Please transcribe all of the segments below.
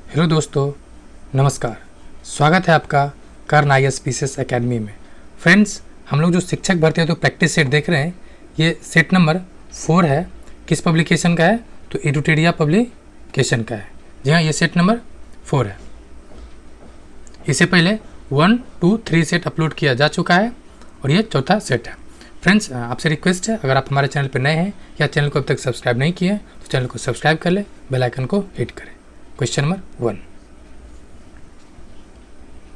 Hello दोस्तों, नमस्कार। स्वागत है आपका कर्ण IAS एकेडमी में। फ्रेंड्स, हम लोग जो शिक्षक भर्ती है तो प्रैक्टिस सेट देख रहे हैं। ये सेट नंबर 4 है। किस पब्लिकेशन का है? तो एडुटेरिया पब्लिकेशन का है। जी हाँ, ये सेट नंबर 4 है। इससे पहले 1, 2, 3 सेट अपलोड किया जा चुका है और ये चौथा सेट है। फ्रेंड्स, आपसे रिक्वेस्ट है, अगर आप हमारे चैनल पर नए हैं या चैनल को अब तक सब्सक्राइब नहीं किए हैं तो चैनल को सब्सक्राइब कर ले, बेल आइकन को हिट करें। क्वेश्चन नंबर 1,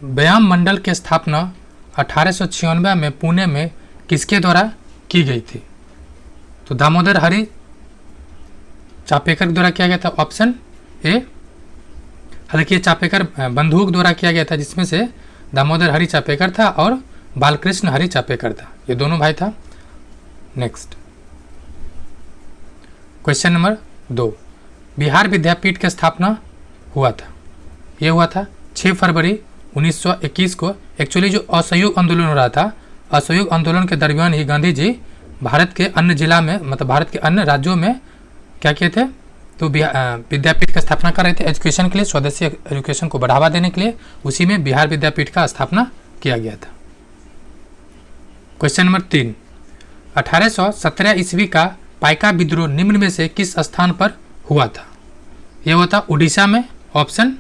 व्यायाम मंडल की स्थापना 1896 में पुणे में किसके द्वारा की गई थी? तो दामोदर हरि चापेकर द्वारा किया गया था, ऑप्शन ए। हालांकि ये चापेकर बंधुओं द्वारा किया गया था, जिसमें से दामोदर हरि चापेकर था और बालकृष्ण हरि चापेकर था। ये दोनों भाई था। नेक्स्ट क्वेश्चन नंबर 2, बिहार विद्यापीठ की स्थापना हुआ था। ये हुआ था 6 फरवरी 1921 को। एक्चुअली जो असहयोग आंदोलन हो रहा था, असहयोग आंदोलन के दरमियान ही गांधी जी भारत के अन्य जिला में, मतलब भारत के अन्य राज्यों में क्या किए थे? तो विद्यापीठ की स्थापना कर रहे थे एजुकेशन के लिए, स्वदेशी एजुकेशन को बढ़ावा देने के लिए। उसी में बिहार विद्यापीठ का स्थापना किया गया था। क्वेश्चन नंबर 3, 1817 ईस्वी का पाइका विद्रोह निम्न में से किस स्थान पर हुआ था? यह हुआ था उड़ीसा में, ऑप्शन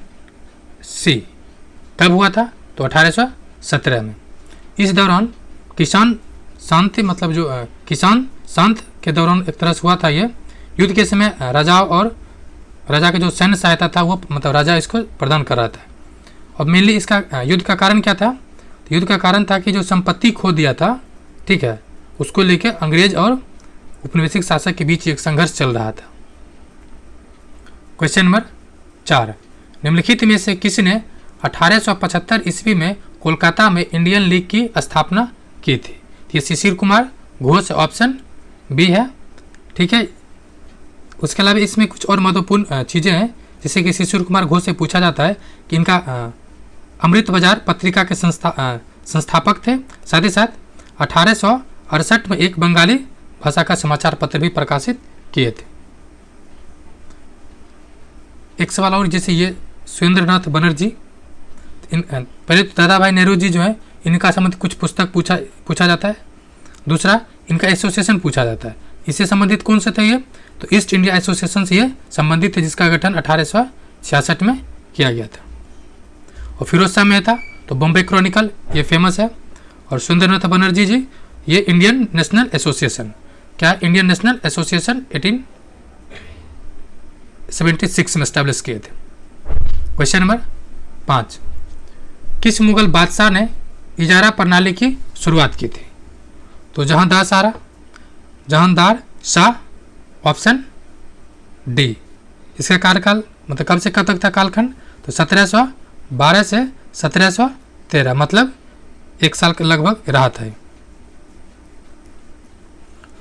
सी। कब हुआ था? तो 1817 में। इस दौरान किसान शांति, मतलब जो किसान शांत के दौरान एक तरह से हुआ था। ये युद्ध के समय राजा और राजा के जो सैन्य सहायता था वो, मतलब राजा इसको प्रदान कर रहा था। और मेनली इसका युद्ध का कारण क्या था? तो युद्ध का कारण था कि जो संपत्ति खो दिया था, ठीक है, उसको लेकर अंग्रेज और औपनिवेशिक शासक के बीच एक संघर्ष चल रहा था। क्वेश्चन नंबर 4, निम्नलिखित में से किसने 1875 ईस्वी में कोलकाता में इंडियन लीग की स्थापना की थी? ये शिशिर कुमार घोष, ऑप्शन बी है। ठीक है। उसके अलावा इसमें कुछ और महत्वपूर्ण चीज़ें हैं, जैसे कि शिशिर कुमार घोष से पूछा जाता है कि इनका अमृत बाजार पत्रिका के संस्थापक थे। साथ ही साथ 1868 में एक बंगाली भाषा का समाचार पत्र भी प्रकाशित किए थे। एक सवाल और, जैसे ये सुरेंद्रनाथ बनर्जी, पहले तो दादा भाई नेहरू जी जो है, इनका संबंधित कुछ पुस्तक पूछा जाता है। दूसरा, इनका एसोसिएशन पूछा जाता है। इससे संबंधित कौन से थे ये? तो ईस्ट इंडिया एसोसिएशन से ये संबंधित है, जिसका गठन 1866 में किया गया था। और फिरोज शाह मेहता, तो बॉम्बे क्रॉनिकल, ये फेमस है। और सुरेंद्रनाथ बनर्जी जी, ये इंडियन नेशनल एसोसिएशन, क्या इंडियन नेशनल एसोसिएशन 1876 में स्टैब्लिश किए थे। क्वेश्चन नंबर 5, किस मुगल बादशाह ने इजारा प्रणाली की शुरुआत की थी? तो जहांदार शाह, ऑप्शन डी। इसका कार्यकाल, मतलब कब से कब तक था कालखंड? तो 1712 से 1713, मतलब 1 साल के लगभग रहा था।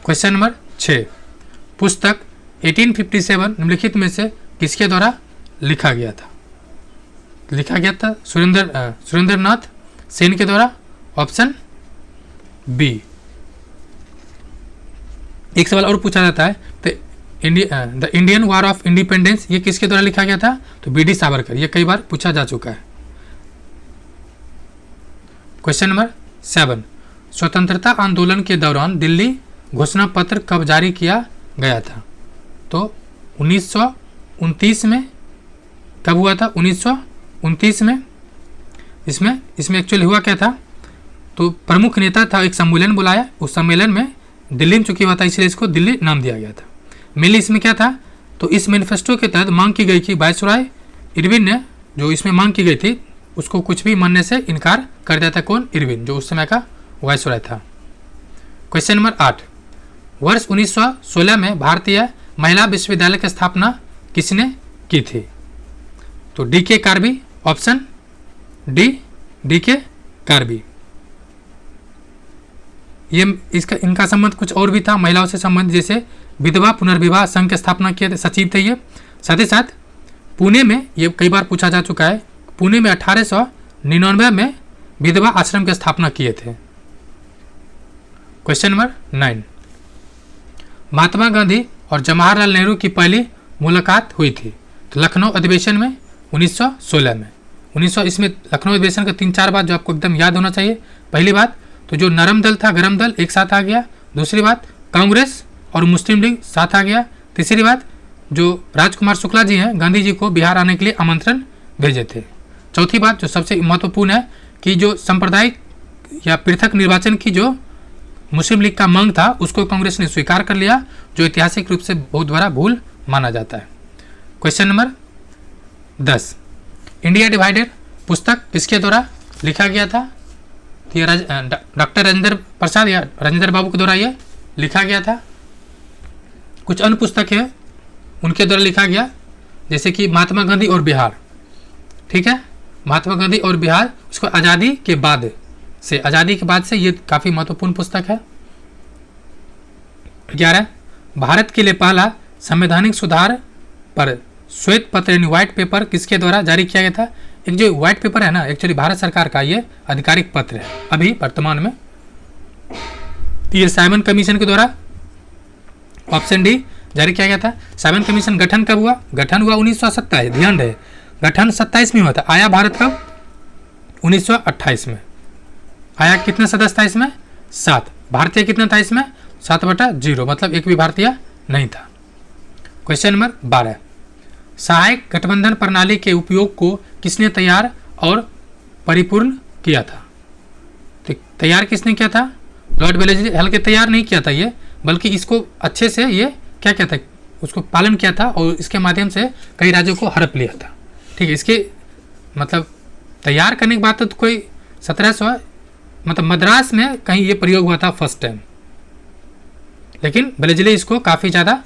क्वेश्चन नंबर 6, पुस्तक 1857 निम्नलिखित में से किसके द्वारा लिखा गया था? सुरेंद्रनाथ सेन के द्वारा, ऑप्शन बी। एक सवाल और पूछा जाता है, तो the Indian war of independence, ये किसके द्वारा लिखा गया था? तो BD सावरकर। ये कई बार पूछा जा चुका है। क्वेश्चन नंबर 7, स्वतंत्रता आंदोलन के दौरान दिल्ली घोषणा पत्र कब जारी किया गया था? तो 1929 में। कब हुआ था? 1929 में। इसमें एक्चुअली हुआ क्या था? तो प्रमुख नेता था, एक सम्मेलन बुलाया, उस सम्मेलन में दिल्ली में चुकी हुआ था, इसलिए इसको दिल्ली नाम दिया गया था। मेनली इसमें क्या था? तो इस मैनिफेस्टो के तहत मांग की गई कि वायसराय इरविन ने, जो इसमें मांग की गई थी, उसको कुछ भी मानने से इनकार कर दिया था। कौन? इरविन, जो उस समय का वायसराय था। क्वेश्चन नंबर 8, वर्ष 1916 में भारतीय महिला विश्वविद्यालय की स्थापना किसने की थी? तो DK Karbi, option D, DK Karbi. ये इनका संबंध कुछ और भी था महिलाओं से संबंधित, जैसे विधवा पुनर्विवाह संघ की स्थापना किए थे, सचिव थे ये। साथ ही साथ पुणे में, ये कई बार पूछा जा चुका है, पुणे में 1899 में विधवा आश्रम की स्थापना किए थे। क्वेश्चन नंबर 9, महात्मा गांधी और जवाहरलाल नेहरू की पहली मुलाकात हुई थी? तो लखनऊ अधिवेशन में, 1916 में। 1900 इसमें लखनऊ अधिवेशन का 3-4 बात जो आपको एकदम याद होना चाहिए। पहली बात तो जो नरम दल था, गरम दल एक साथ आ गया। दूसरी बात कांग्रेस और मुस्लिम लीग साथ आ गया। तीसरी बात जो राजकुमार शुक्ला जी हैं गांधी जी को बिहार आने के लिए आमंत्रण भेजे थे। चौथी बात जो सबसे महत्वपूर्ण है कि जो सांप्रदायिक या पृथक निर्वाचन की जो मुस्लिम लीग का मांग था उसको कांग्रेस ने स्वीकार कर लिया, जो ऐतिहासिक रूप से बहुत बड़ा भूल माना जाता है। क्वेश्चन नंबर 10, इंडिया डिवाइडेड पुस्तक किसके द्वारा लिखा गया था? तो ये डॉक्टर राजेंद्र प्रसाद या राजेंद्र बाबू के द्वारा ये लिखा गया था। कुछ अन्य पुस्तक है उनके द्वारा लिखा गया, जैसे कि महात्मा गांधी और बिहार, ठीक है, महात्मा गांधी और बिहार, उसको आज़ादी के बाद से ये काफ़ी महत्वपूर्ण पुस्तक है। 11, भारत के लिए पहला संवैधानिक सुधार पर श्वेत पत्र यानी व्हाइट पेपर किसके द्वारा जारी किया गया था? एक जो व्हाइट पेपर है ना, एक्चुअली भारत सरकार का ये आधिकारिक पत्र है अभी वर्तमान में। ये साइमन कमीशन के द्वारा ऑप्शन डी जारी किया गया था। साइमन कमीशन गठन कब हुआ? गठन हुआ 1927, ध्यान रहे गठन 27 में हुआ था। आया भारत कब? 1928 में। आया कितने सदस्य था इसमें? 7। भारतीय कितना था इसमें? 7/0, मतलब एक भी भारतीय नहीं था। क्वेश्चन नंबर 12, सहायक गठबंधन प्रणाली के उपयोग को किसने तैयार और परिपूर्ण किया था? तो तैयार किसने किया था? लॉर्ड वेलेस्ली हल्के तैयार नहीं किया था ये, बल्कि इसको अच्छे से ये क्या कहता है उसको पालन किया था और इसके माध्यम से कई राज्यों को हड़प लिया था। ठीक है, इसके मतलब तैयार करने के बाद तो कोई 1700 मतलब मद्रास में कहीं ये प्रयोग हुआ था फर्स्ट टाइम, लेकिन वेलेस्ली इसको काफ़ी ज़्यादा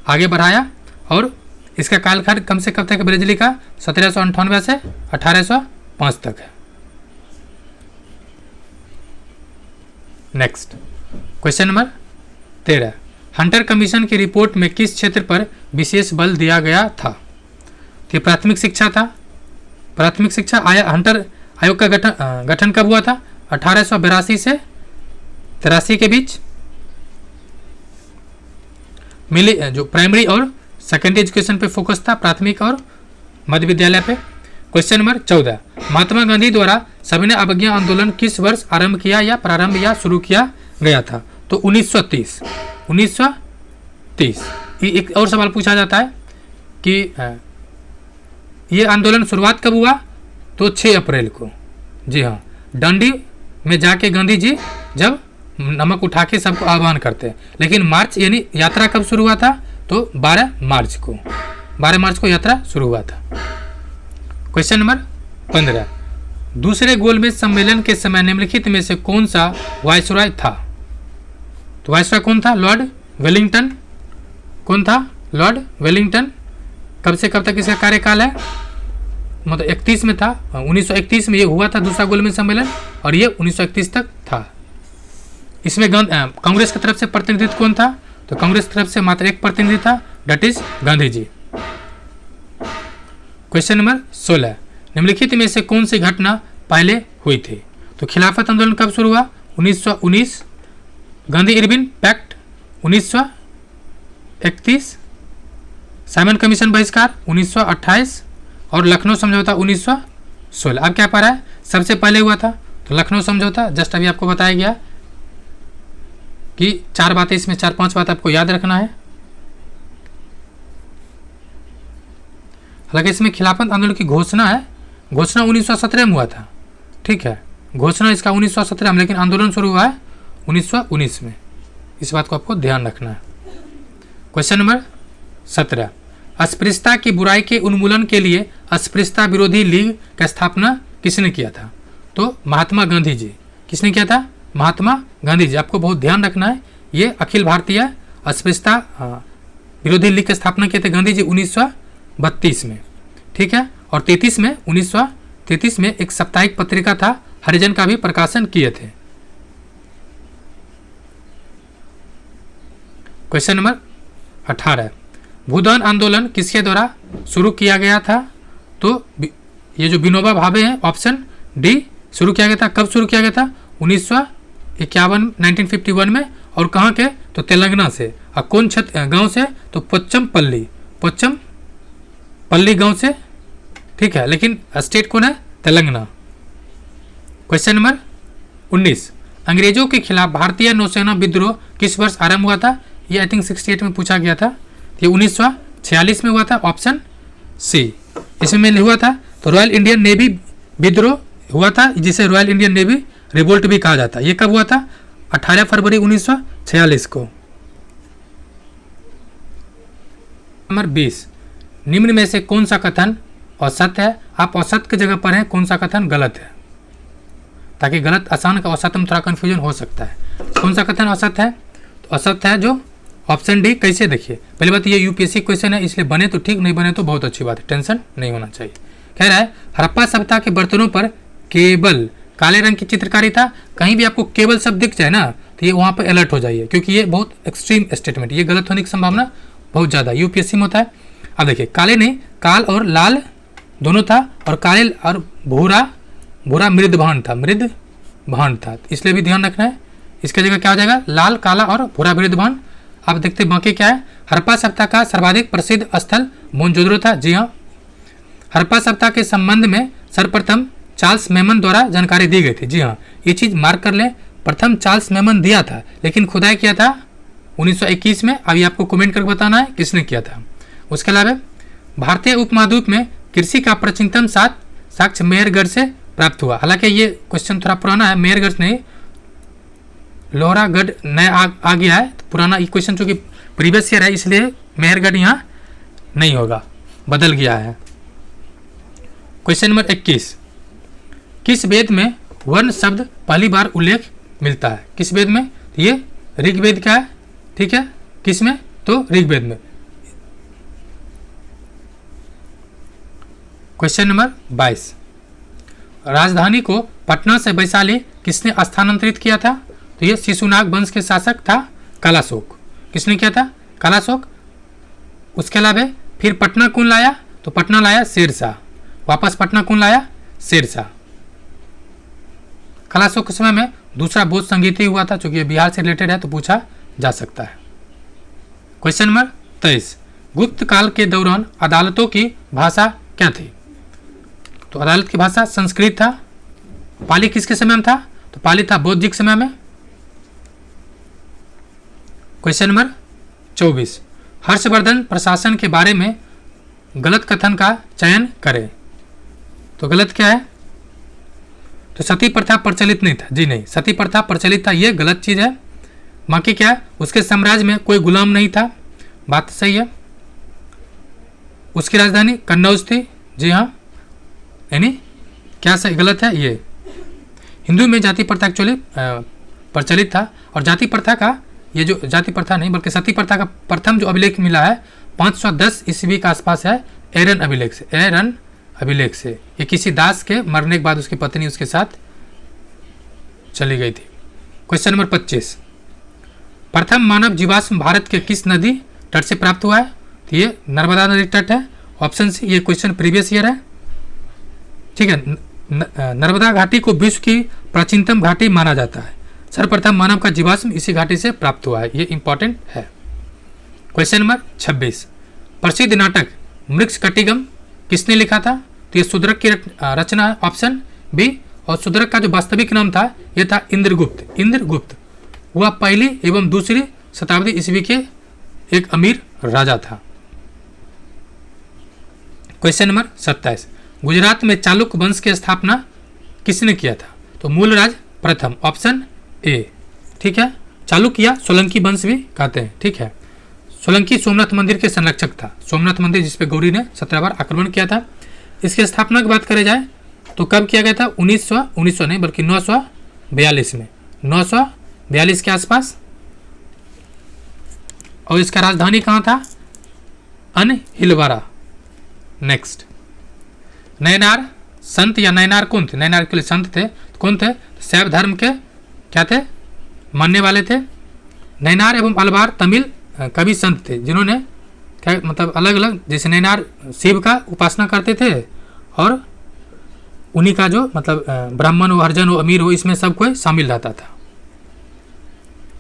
आगे बढ़ाया और इसका कालखंड कम से कम तक वेलेस्ली का 1798 से 1805 तक है। Next question number 13, Hunter commission की रिपोर्ट में किस क्षेत्र पर विशेष बल दिया गया था? तो प्राथमिक शिक्षा था। प्राथमिक शिक्षा हंटर आयोग का गठन कब हुआ था? 1882 से 83 के बीच। मिली जो प्राइमरी और सेकेंडरी एजुकेशन पे फोकस था, प्राथमिक और मध्य विद्यालय पे। क्वेश्चन नंबर 14, महात्मा गांधी द्वारा सविनय अवज्ञा आंदोलन किस वर्ष आरंभ किया या प्रारंभ या शुरू किया गया था? तो 1930। 1930। एक और सवाल पूछा जाता है कि ये आंदोलन शुरुआत कब हुआ? तो 6 अप्रैल को। जी हाँ, डंडी में जाके गांधी जी जब नमक उठा के सबको आह्वान करते हैं, लेकिन मार्च यानी यात्रा कब शुरू हुआ था? तो 12 मार्च को यात्रा शुरू हुआ था। क्वेश्चन नंबर 15, दूसरे गोलमेज सम्मेलन के समय निम्नलिखित में से कौन सा वायसरॉय था? तो वायसरॉय कौन था? Lord Wellington. कौन था? Lord Wellington. कब से कब तक इसका कार्यकाल है? मतलब 31 में था, 1931 में ये हुआ था दूसरा गोलमेज सम्मेलन और ये 1931 तक था। इसमें कांग्रेस की तरफ से प्रतिनिधित्व कौन था? तो कांग्रेस की तरफ से मात्र एक प्रतिनिधि था, that is Gandhi ji. Question number 16, निम्नलिखित में से कौन सी घटना पहले हुई थी? तो खिलाफत आंदोलन कब शुरू हुआ? 1919। Gandhi Irwin pact 1931। Simon commission बहिष्कार 1928 और लखनऊ समझौता 1916। अब क्या पा रहा है? सबसे पहले हुआ था तो लखनऊ समझौता, जस्ट अभी आपको बताया गया कि 4 बातें, इसमें 4-5 बात आपको याद रखना है। हालांकि इसमें खिलाफत आंदोलन की घोषणा है, घोषणा 1917 में हुआ था, ठीक है, घोषणा इसका 1917 में, लेकिन आंदोलन शुरू हुआ है 1919 में। इस बात को आपको ध्यान रखना है। क्वेश्चन नंबर 17, अस्पृश्यता की बुराई के उन्मूलन के लिए अस्पृश्यता विरोधी लीग की स्थापना किसने किया था? तो महात्मा गांधी जी। किसने किया था? महात्मा गांधी जी। आपको बहुत ध्यान रखना है, ये अखिल भारतीय अस्पृश्यता विरोधी लीग की स्थापना किए थे गांधी जी 1932 में, ठीक है, और 1933 में एक साप्ताहिक पत्रिका था हरिजन का भी प्रकाशन किए थे। क्वेश्चन नंबर 18, भूदान आंदोलन किसके द्वारा शुरू किया गया था? तो ये जो विनोबा भावे हैं, ऑप्शन डी, शुरू किया गया था। कब शुरू किया गया था? 1951 में। और कहाँ के? तो तेलंगाना से। और कौन गांव से? तो पोच्चमपल्ली गांव से ठीक है, लेकिन स्टेट कौन है? तेलंगाना। क्वेश्चन नंबर 19, अंग्रेजों के खिलाफ भारतीय नौसेना विद्रोह किस वर्ष आरंभ हुआ था? ये आई थिंक 68 में पूछा गया था। ये 1946 में हुआ था, ऑप्शन सी। इसमें हुआ था तो रॉयल इंडियन नेवी विद्रोह हुआ था, जिसे रॉयल इंडियन नेवी रिवोल्ट भी कहा जाता है। ये कब हुआ था? 18 फरवरी 1946 को। नंबर 20, निम्न में से कौन सा कथन असत्य है? आप असत्य की जगह पर हैं, कौन सा कथन गलत है, ताकि गलत आसान का असत्य में थोड़ा कन्फ्यूजन हो सकता है। कौन सा कथन असत्य है? तो असत्य है जो ऑप्शन डी। कैसे? देखिए, पहली बात ये यूपीएससी क्वेश्चन है, इसलिए बने तो ठीक, नहीं बने तो बहुत अच्छी बात है, टेंशन नहीं होना चाहिए। कह रहा है हड़प्पा सभ्यता के बर्तनों पर केवल काले रंग की चित्रकारी था। कहीं भी आपको केवल शब्द दिख जाए ना तो ये वहाँ पर अलर्ट हो जाइए, क्योंकि ये बहुत एक्सट्रीम स्टेटमेंट, ये गलत होने की संभावना बहुत ज़्यादा यूपीएससी में होता है। अब देखिए, काले नहीं, काल और लाल दोनों था, और काले और भूरा, भूरा मृदभान था, मृदभान था, इसलिए भी ध्यान रखना है। इसकी जगह क्या हो जाएगा? लाल, काला और भूरा मृदभान। अब देखते बाकी क्या है। हड़प्पा सभ्यता का सर्वाधिक प्रसिद्ध स्थल मोहनजोदड़ो था। जी हाँ, हड़प्पा सभ्यता के संबंध में सर्वप्रथम चार्ल्स मेमन द्वारा जानकारी दी गई थी। जी हाँ, ये चीज़ मार्क कर लें, प्रथम चार्ल्स मेमन दिया था, लेकिन खुदाई किया था 1921 में। अभी आपको कमेंट करके बताना है किसने किया था। उसके अलावा भारतीय उपमहाद्वीप में कृषि का प्राचीनतम साक्ष्य मेहरगढ़ से प्राप्त हुआ। हालांकि ये क्वेश्चन थोड़ा पुराना है, मेहरगढ़ नहीं, लोहरागढ़ नया आ गया है, तो पुराना ये क्वेश्चन चूँकि प्रीवियस ईयर है, इसलिए मेहरगढ़ यहाँ नहीं होगा, बदल गया है। क्वेश्चन नंबर 21, किस वेद में वर्ण शब्द पहली बार उल्लेख मिलता है? किस वेद में? ये ऋग्वेद का है, ठीक है। किस में? तो ऋग्वेद में। क्वेश्चन नंबर 22, राजधानी को पटना से वैशाली किसने स्थानांतरित किया था? तो ये शिशुनाग वंश के शासक था कालाशोक। किसने किया था? कालाशोक। उसके अलावा फिर पटना कौन लाया? तो पटना लाया शेरशाह। वापस पटना कौन लाया? शेरशाह। कालाशोक के समय में दूसरा बौद्ध संगीत ही हुआ था, चूंकि ये बिहार से रिलेटेड है तो पूछा जा सकता है। क्वेश्चन नंबर 23, गुप्त काल के दौरान अदालतों की भाषा क्या थी? तो अदालत की भाषा संस्कृत था। पाली किसके समय में था? तो पाली था बौद्ध के समय में। क्वेश्चन नंबर 24, हर्षवर्धन प्रशासन के बारे में गलत कथन का चयन करें। तो गलत क्या है? तो सती प्रथा प्रचलित नहीं था। जी नहीं, सती प्रथा प्रचलित था, ये गलत चीज है। बाकी क्या है? उसके साम्राज्य में कोई गुलाम नहीं था, बात सही है। उसकी राजधानी कन्नौज थी। जी हाँ, यानी क्या सही गलत है? ये हिंदू में जाति प्रथा एक्चुअली प्रचलित था, और जाति प्रथा का ये जो जाति प्रथा नहीं बल्कि सती प्रथा का प्रथम जो अभिलेख मिला है 510 ईस्वी के आसपास है, एरन अभिलेख से। एरन अभिलेख से ये किसी दास के मरने के बाद उसकी पत्नी उसके साथ चली गई थी। क्वेश्चन नंबर 25, प्रथम मानव जीवाश्म भारत के किस नदी तट से प्राप्त हुआ है? तो ये नर्मदा नदी तट है, ऑप्शन सी। ये क्वेश्चन प्रीवियस ईयर है, ठीक है। नर्मदा घाटी को विश्व की प्राचीनतम घाटी माना जाता है। सर्वप्रथम मानव का जीवाश्म इसी घाटी से प्राप्त हुआ है, ये इंपॉर्टेंट है। क्वेश्चन नंबर 26, प्रसिद्ध नाटक मृक्षकटिगम किसने लिखा था? तो ये शूद्रक की रचना है, ऑप्शन बी। और शूद्रक का जो वास्तविक नाम था ये था इंद्रगुप्त। इंद्रगुप्त वह पहली एवं दूसरी शताब्दी ईस्वी के एक अमीर राजा था। क्वेश्चन नंबर 27, गुजरात में चालुक्य वंश की स्थापना किसने किया था? तो मूलराज प्रथम, ऑप्शन ए, ठीक है। चालुक्य या सोलंकी वंश भी कहते हैं, ठीक है। सोलंकी सोमनाथ मंदिर के संरक्षक था। सोमनाथ मंदिर जिसपे गौरी ने 17 बार आक्रमण किया था। इसकी स्थापना की बात करें जाए तो कब किया गया था? 1900 नहीं बल्कि 942 में, 942 के आसपास। और इसका राजधानी कहाँ था? अनहिलवाड़ा। नेक्स्ट, नयनार संत या नयनार कौन थे? नयनार के लिए संत थे, कौन थे? शैव धर्म के क्या थे? मानने वाले थे। नयनार एवं अलवार तमिल कवि संत थे जिन्होंने क्या मतलब अलग अलग, जैसे नयनार शिव का उपासना करते थे, और उन्हीं का जो मतलब ब्राह्मण हो, हरिजन हो, अमीर हो, इसमें सब कोई शामिल रहता था।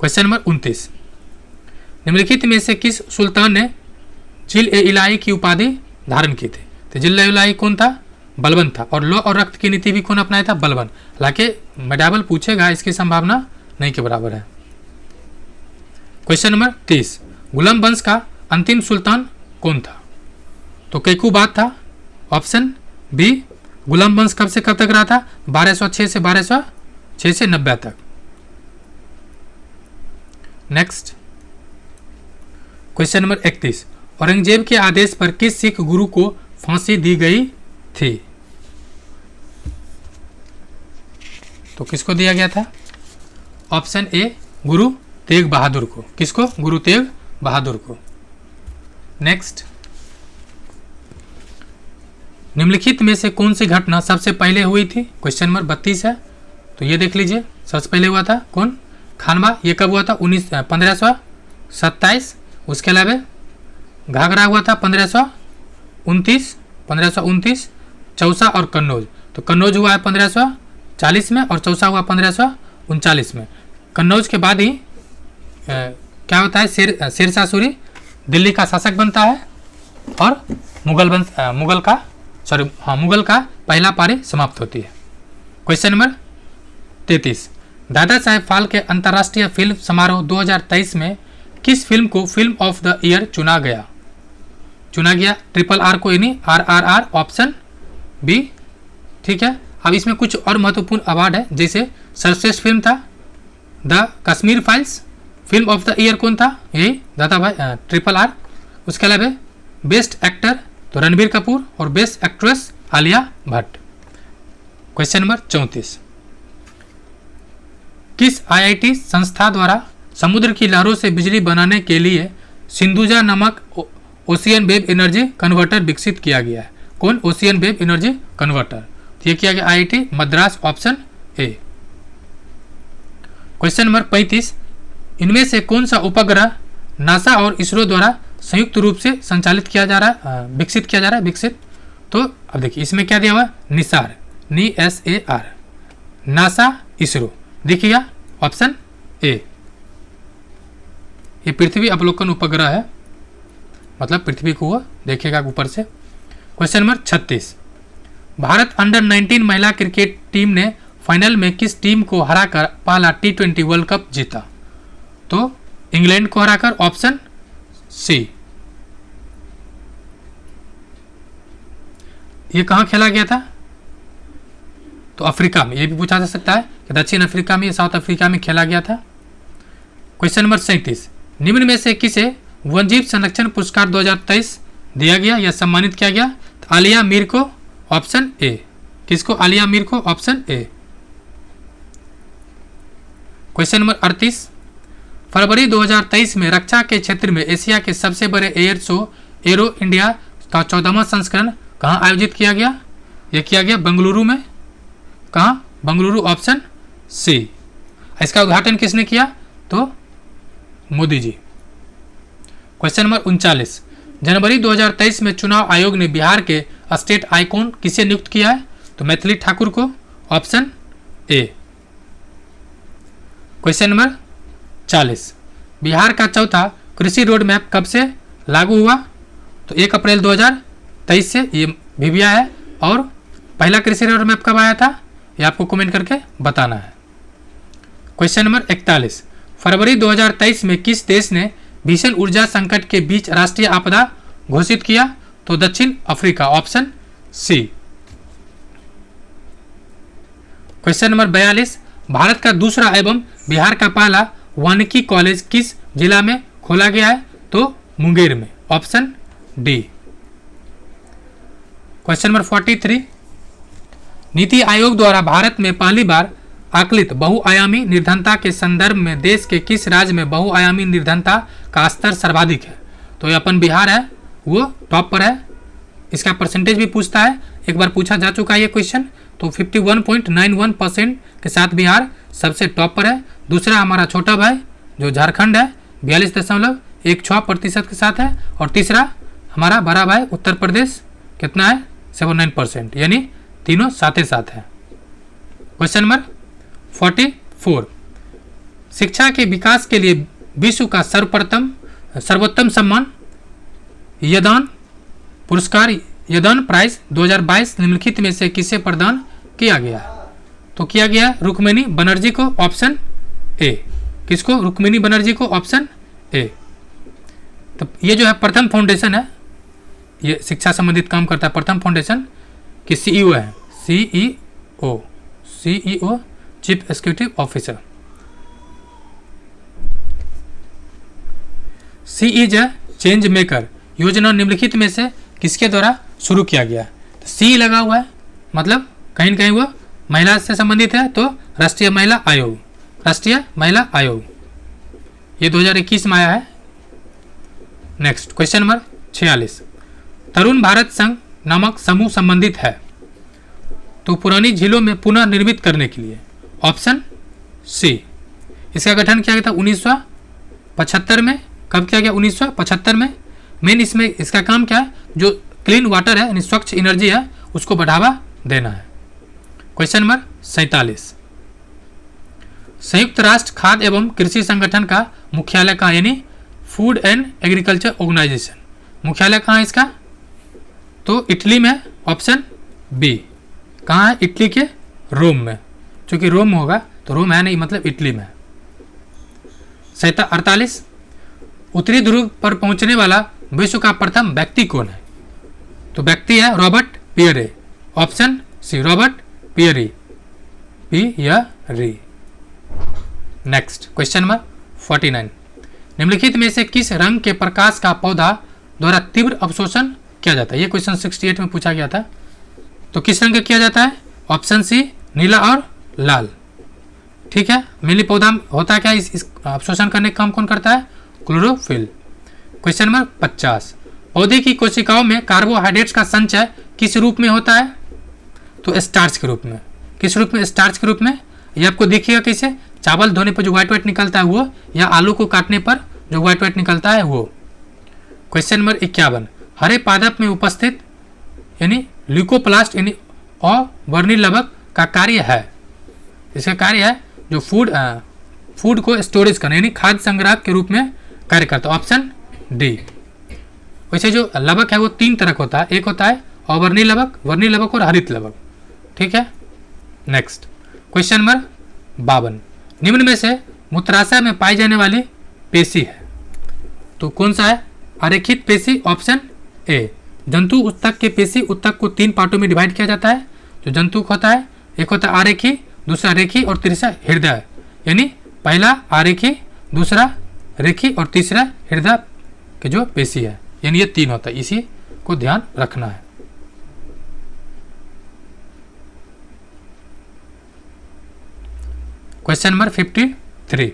क्वेश्चन नंबर 29, निम्नलिखित में से किस सुल्तान ने जिल ए इलाही की उपाधि धारण की थी? तो जिल ए इलाही कौन था? बलबन था, और लौ और रक्त की नीति भी कौन अपनाया था? बलबन। हालांकि मेडाबल पूछेगा, इसकी संभावना नहीं के बराबर है। क्वेश्चन नंबर 30, गुलाम वंश का अंतिम सुल्तान कौन था? तो कैकुबाद था। ऑप्शन बी, गुलाम वंश कब से कब तक रहा था? 1206 से 1206 से 90 तक। नेक्स्ट क्वेश्चन नंबर 31, औरंगजेब के आदेश पर किस सिख गुरु को फांसी दी गई थी? तो किसको दिया गया था? ऑप्शन ए, गुरु तेग बहादुर को। किसको? गुरु तेग बहादुर को। नेक्स्ट, निम्नलिखित में से कौन सी घटना सबसे पहले हुई थी? क्वेश्चन नंबर 32 है, तो ये देख लीजिए। सबसे पहले हुआ था कौन? खानवा। ये कब हुआ था? 1527। उसके अलावा घाघरा हुआ था 1529। चौसा और कन्नौज, तो कन्नौज हुआ है 1540 में और चौसा हुआ 1539 में। कन्नौज के बाद ही क्या होता है? शेरशाह सूरी दिल्ली का शासक बनता है और मुगल का पहला पारी समाप्त होती है। क्वेश्चन नंबर 33, दादा साहेब फाल्के अंतर्राष्ट्रीय फिल्म समारोह 2023 में किस फिल्म को फिल्म ऑफ द ईयर चुना गया? RRR को, यानी RRR। ऑप्शन बी, ठीक है। अब इसमें कुछ और महत्वपूर्ण अवार्ड है, जैसे सर्वश्रेष्ठ फिल्म था the Kashmir files. Film of the year कौन था? यही दादा भाई RRR। उसके अलावा बेस्ट एक्टर तो रणबीर कपूर और best actress Alia Bhatt. Question number 34, किस IIT संस्था द्वारा समुद्र की लहरों से बिजली बनाने के लिए सिंधुजा नामक ओशियन वेव एनर्जी कन्वर्टर विकसित किया गया है? कौन? Ocean wave energy converter. तो ये किया गया IIT Madras. Option A. Question number 35, इनमें से कौन सा उपग्रह नासा और इसरो द्वारा संयुक्त रूप से संचालित किया जा रहा है, विकसित किया जा रहा है? विकसित, तो अब देखिए इसमें क्या दिया हुआ? Nisar, NISAR, NASA ISRO. देखिएगा ऑप्शन ए, ये पृथ्वी अवलोकन उपग्रह है, मतलब पृथ्वी को वो देखेगा ऊपर से। क्वेश्चन नंबर 36, भारत अंडर 19 महिला क्रिकेट टीम ने फाइनल में किस टीम को हराकर पहला T20 वर्ल्ड कप जीता? तो इंग्लैंड को हराकर। Option C. ये कहां खेला गया था? तो अफ्रीका में। ये भी पूछा जा सकता है कि दक्षिण अफ्रीका में, साउथ अफ्रीका में खेला गया था। क्वेश्चन नंबर 37, निम्न में से किसे वन्यजीव संरक्षण पुरस्कार 2023 दिया गया या सम्मानित किया गया? तो आलिया मीर को। Option A. किसको? आलिया मीर को। Option A. क्वेश्चन नंबर 38, फरवरी 2023 में रक्षा के क्षेत्र में एशिया के सबसे बड़े एयर शो एरो इंडिया का 14वां संस्करण कहाँ आयोजित किया गया? यह किया गया बेंगलुरु में। कहाँ? बेंगलुरु। Option C. इसका उद्घाटन किसने किया? तो मोदी जी। क्वेश्चन नंबर 39, जनवरी 2023 में चुनाव आयोग ने बिहार के स्टेट आइकॉन किसे नियुक्त किया है? तो मैथिली ठाकुर को। Option A. Question number 40, Bihar का चौथा कृषि रोड मैप कब से लागू हुआ? तो 1 अप्रैल 2023 से ये भी आया है। और पहला कृषि रोड मैप कब आया था? ये आपको कमेंट करके बताना है। क्वेश्चन नंबर 41, फरवरी 2023 में किस देश ने भीषण ऊर्जा संकट के बीच राष्ट्रीय आपदा घोषित किया? तो दक्षिण Africa. Option C. Question number 42, Bharat का दूसरा एवं बिहार का पहला वानिकी कॉलेज किस जिला में खोला गया है? तो मुंगेर में। Option D. Question number 43, NITI Aayog द्वारा भारत में पहली बार आकलित बहुआयामी निर्धनता के संदर्भ में देश के किस राज्य में बहुआयामी निर्धनता का स्तर सर्वाधिक है? तो ये अपन बिहार है, वो टॉप पर है। इसका परसेंटेज भी पूछता है, एक बार पूछा जा चुका है ये क्वेश्चन। तो 51.91% के साथ बिहार सबसे टॉप पर है। दूसरा हमारा छोटा भाई जो झारखंड है 42.16% के साथ है। और तीसरा हमारा बड़ा भाई उत्तर प्रदेश कितना है? 79%, यानी तीनों साथ ही साथ है। क्वेश्चन नंबर 44, शिक्षा के विकास के लिए विश्व का सर्वोत्तम सम्मान यदान पुरस्कार यदन प्राइज 2022 निम्नलिखित में से किसे प्रदान किया गया? तो किया गया रुक्मिणी बनर्जी को, ऑप्शन ए। किसको? रुक्मिणी बनर्जी को, ऑप्शन ए। तो ये जो है प्रथम फाउंडेशन है, ये शिक्षा संबंधित काम करता है। प्रथम फाउंडेशन की सीईओ है, CEO chief executive officer. She is a change maker योजना निम्नलिखित में से किसके द्वारा शुरू किया गया? तो सी लगा हुआ है, मतलब कहीं न कहीं वो महिला से संबंधित है, तो राष्ट्रीय महिला आयोग, राष्ट्रीय महिला आयोग ये 2021 में आया है। Next question number 46, Tarun Bharat संघ नामक समूह संबंधित है तो पुरानी झीलों में पुनः निर्मित करने के लिए, ऑप्शन सी। इसका गठन किया गया था 1975 में। कब किया गया? 1975 में। मेन इसमें इसका काम क्या है? जो क्लीन वाटर है यानी स्वच्छ एनर्जी है उसको बढ़ावा देना है। क्वेश्चन नंबर 47, संयुक्त राष्ट्र खाद्य एवं कृषि संगठन का मुख्यालय कहाँ, यानी फूड एंड एग्रीकल्चर ऑर्गेनाइजेशन, मुख्यालय कहाँ है इसका? तो इटली में, ऑप्शन बी। कहाँ है? इटली के रोम में, क्योंकि रोम होगा तो रोम है नहीं, मतलब इटली में। 48, उत्तरी ध्रुव पर पहुंचने वाला विश्व का प्रथम व्यक्ति कौन है? तो व्यक्ति है Robert Pierre, option C, Robert Pierre, Pierre. Next question number 49, निम्नलिखित में से किस रंग के प्रकाश का पौधा द्वारा तीव्र अवशोषण किया जाता है? ये क्वेश्चन 68 में पूछा गया था। तो किस रंग का किया जाता है? ऑप्शन सी, नीला और लाल। ठीक है, मेनली पौधा होता क्या, इस अवशोषण करने का काम कौन करता है? क्लोरोफिल। क्वेश्चन नंबर 50, पौधे की कोशिकाओं में कार्बोहाइड्रेट्स का संचय किस रूप में होता है? तो स्टार्च के रूप में। किस रूप में? स्टार्च के रूप में। ये आपको देखिएगा कैसे, चावल धोने पर जो व्हाइट निकलता है वो, या आलू को काटने पर जो व्हाइट निकलता है वो। क्वेश्चन नंबर 51, हरे पादप में उपस्थित यानी ल्यूकोप्लास्ट यानी अवर्णीय लवक का कार्य है। इसका कार्य है जो फूड को स्टोरेज करना यानी खाद्य संग्रह के रूप में कार्य करता है, ऑप्शन डी। वैसे जो लवक है वो 3 तरह का होता है, एक होता है अवर्णीय लवक, वर्णीय लवक और हरित लवक। ठीक है। नेक्स्ट क्वेश्चन नंबर 52, निम्न में से मूत्राशय में पाई जाने वाली पेशी है तो कौन सा है? अरेखित पेशी, ऑप्शन ए। जंतु उत्तक के पेशी उत्तक को 3 पार्टों में डिवाइड किया जाता है। जो जंतु होता है, एक होता है आरेखी, दूसरा रेखी और तीसरा हृदय, यानी पहला आरेखी, दूसरा रेखी और तीसरा हृदय के जो पेशी है, यानी ये 3 होता है। इसी को ध्यान रखना है। क्वेश्चन नंबर 53,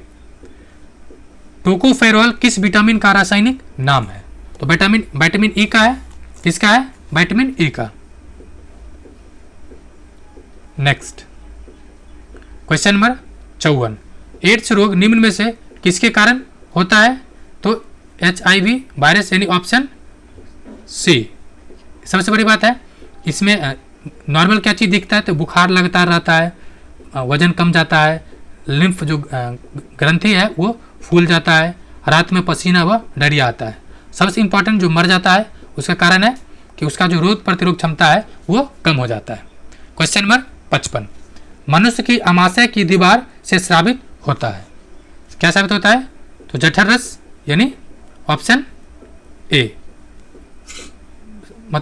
टोकोफेरॉल किस विटामिन का रासायनिक नाम है? तो विटामिन ई का है। किसका है? विटामिन ई का। नेक्स्ट क्वेश्चन नंबर 54, एड्स रोग निम्न में से किसके कारण होता है? तो HIV वायरस, यानी ऑप्शन सी। सबसे बड़ी बात है इसमें नॉर्मल क्या चीज़ दिखता है? तो बुखार लगता रहता है, वजन कम जाता है, लिम्फ जो ग्रंथि है वो फूल जाता है, रात में पसीना व डायरिया आता है। सबसे इंपॉर्टेंट जो मर जाता है उसका कारण है कि उसका जो रोग प्रतिरोध क्षमता है वो कम हो जाता है। क्वेश्चन नंबर 55, मनुष्य की आमाशय की दीवार से स्रावित होता है। क्या साबित होता है? तो जठर रस, यानी ऑप्शन ए।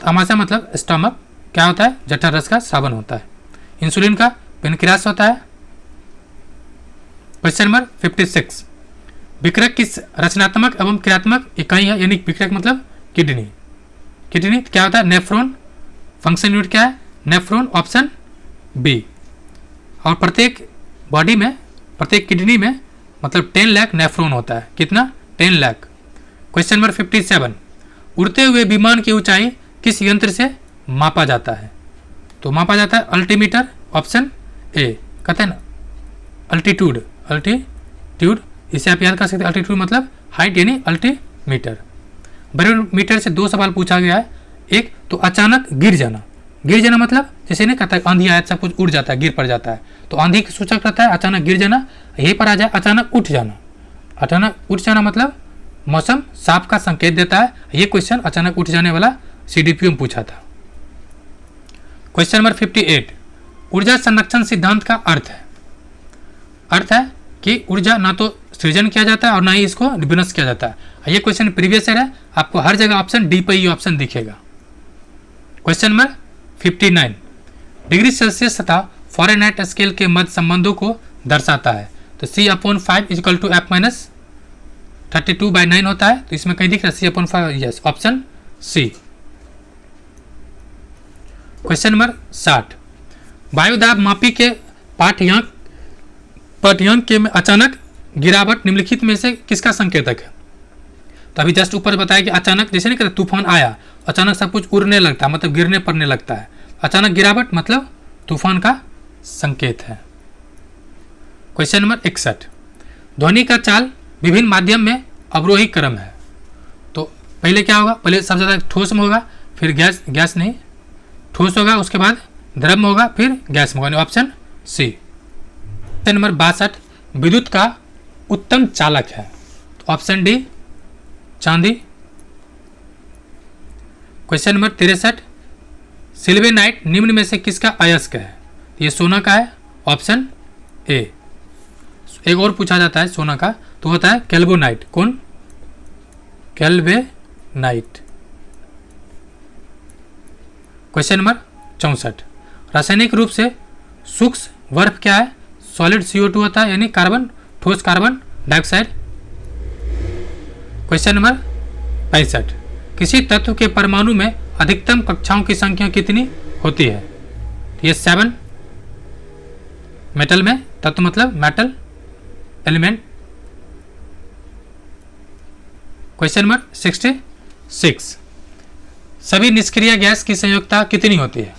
आमाशय मतलब स्टमक, क्या होता है? जठर रस का साबन होता है। इंसुलिन का पेनक्रियास होता है। क्वेश्चन नंबर 56, विकृत की रचनात्मक एवं क्रियात्मक इकाई है, यानी विकृत मतलब किडनी। किडनी क्या होता है? नेफ्रॉन। फंक्शन यूनिट क्या है? Nephron, option B. और प्रत्येक बॉडी में, प्रत्येक किडनी में मतलब 10 लाख नेफ्रॉन होता है। कितना? 10 लाख। क्वेश्चन नंबर 57, उड़ते हुए विमान की ऊंचाई किस यंत्र से मापा जाता है? तो मापा जाता है अल्टीमीटर, ऑप्शन ए। कहते हैं ना अल्टीट्यूड, अल्टीट्यूड, इसे आप याद कर सकते हैं। अल्टीट्यूड मतलब हाइट यानी अल्टीमीटर। बैरोमीटर से 2 सवाल पूछा गया है। एक तो अचानक गिर जाना, गिर जाना मतलब जैसे नहीं कहता है आंधी आया सब कुछ उड़ जाता है, गिर पड़ जाता है, तो आंधी की सूचक रहता है अचानक गिर जाना। यहीं पर आ जाए अचानक उठ जाना। अचानक उठ जाना मतलब मौसम साफ का संकेत देता है। ये क्वेश्चन अचानक उठ जाने वाला CDPO में पूछा था। क्वेश्चन नंबर 58, ऊर्जा संरक्षण सिद्धांत का अर्थ है कि ऊर्जा ना तो सृजन किया जाता है और ना ही इसको विनष्ट किया जाता है। ये क्वेश्चन प्रीवियस ईयर है, आपको हर जगह ऑप्शन डी पर ये ऑप्शन दिखेगा। क्वेश्चन नंबर 59, डिग्री सेल्सियस तथा फ़ारेनहाइट स्केल के मध्य संबंधों को दर्शाता है। तो C/5 इक्वल टू F-32/9 होता है। तो इसमें कहीं दिख रहा है C/5, yes, option C. Question number 60, वायुदाब मापी के पाठ्यांक के में अचानक गिरावट निम्नलिखित में से किसका संकेतक है? तो अभी जस्ट ऊपर बताया कि अचानक, जैसे नहीं कहते तूफान आया, अचानक सब कुछ उड़ने लगता है, मतलब गिरने पड़ने लगता है। अचानक गिरावट मतलब तूफान का संकेत है। क्वेश्चन नंबर 61, ध्वनि का चाल विभिन्न माध्यम में अवरोही क्रम है। तो पहले क्या होगा? पहले सबसे ज़्यादा ठोस में होगा, फिर गैस नहीं, ठोस होगा, उसके बाद द्रव में होगा, फिर गैस में होगा, ऑप्शन सी। क्वेश्चन नंबर 62, विद्युत का उत्तम चालक है। तो ऑप्शन डी, चांदी। क्वेश्चन नंबर 63, सिल्वेनाइट निम्न में से किसका अयस्क है? ये सोना का है, ऑप्शन ए। एक और पूछा जाता है सोना का, तो होता है कैल्वोनाइट। कौन? कैल्वेनाइट। क्वेश्चन नंबर 64, रासायनिक रूप से सूक्ष्म बर्फ क्या है? सॉलिड CO2 होता है, यानी कार्बन, ठोस कार्बन डाइऑक्साइड। क्वेश्चन नंबर 65, किसी तत्व के परमाणु में अधिकतम कक्षाओं की संख्या कितनी होती है? ये 7। मेटल में तत्व मतलब मेटल एलिमेंट। क्वेश्चन नंबर 66, सभी निष्क्रिय गैस की संयोजकता कितनी होती है?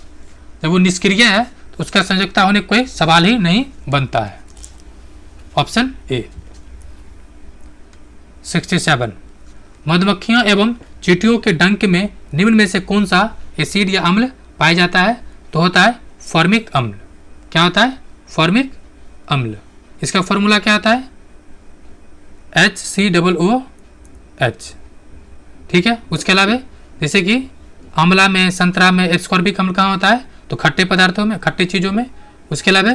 जब वो निष्क्रिय है तो उसका संयोजकता होने कोई सवाल ही नहीं बनता है, ऑप्शन ए। 67, मधुमक्खियों एवं चींटियों के डंक में निम्न में से कौन सा एसिड या अम्ल पाया जाता है? तो होता है फॉर्मिक अम्ल। क्या होता है? फॉर्मिक अम्ल। इसका फॉर्मूला क्या आता है? HCOOH। ठीक है। उसके अलावा जैसे कि आंवला में, संतरा में एस्कॉर्बिक अम्ल कहाँ होता है? तो खट्टे पदार्थों में, खट्टे चीज़ों में। उसके अलावा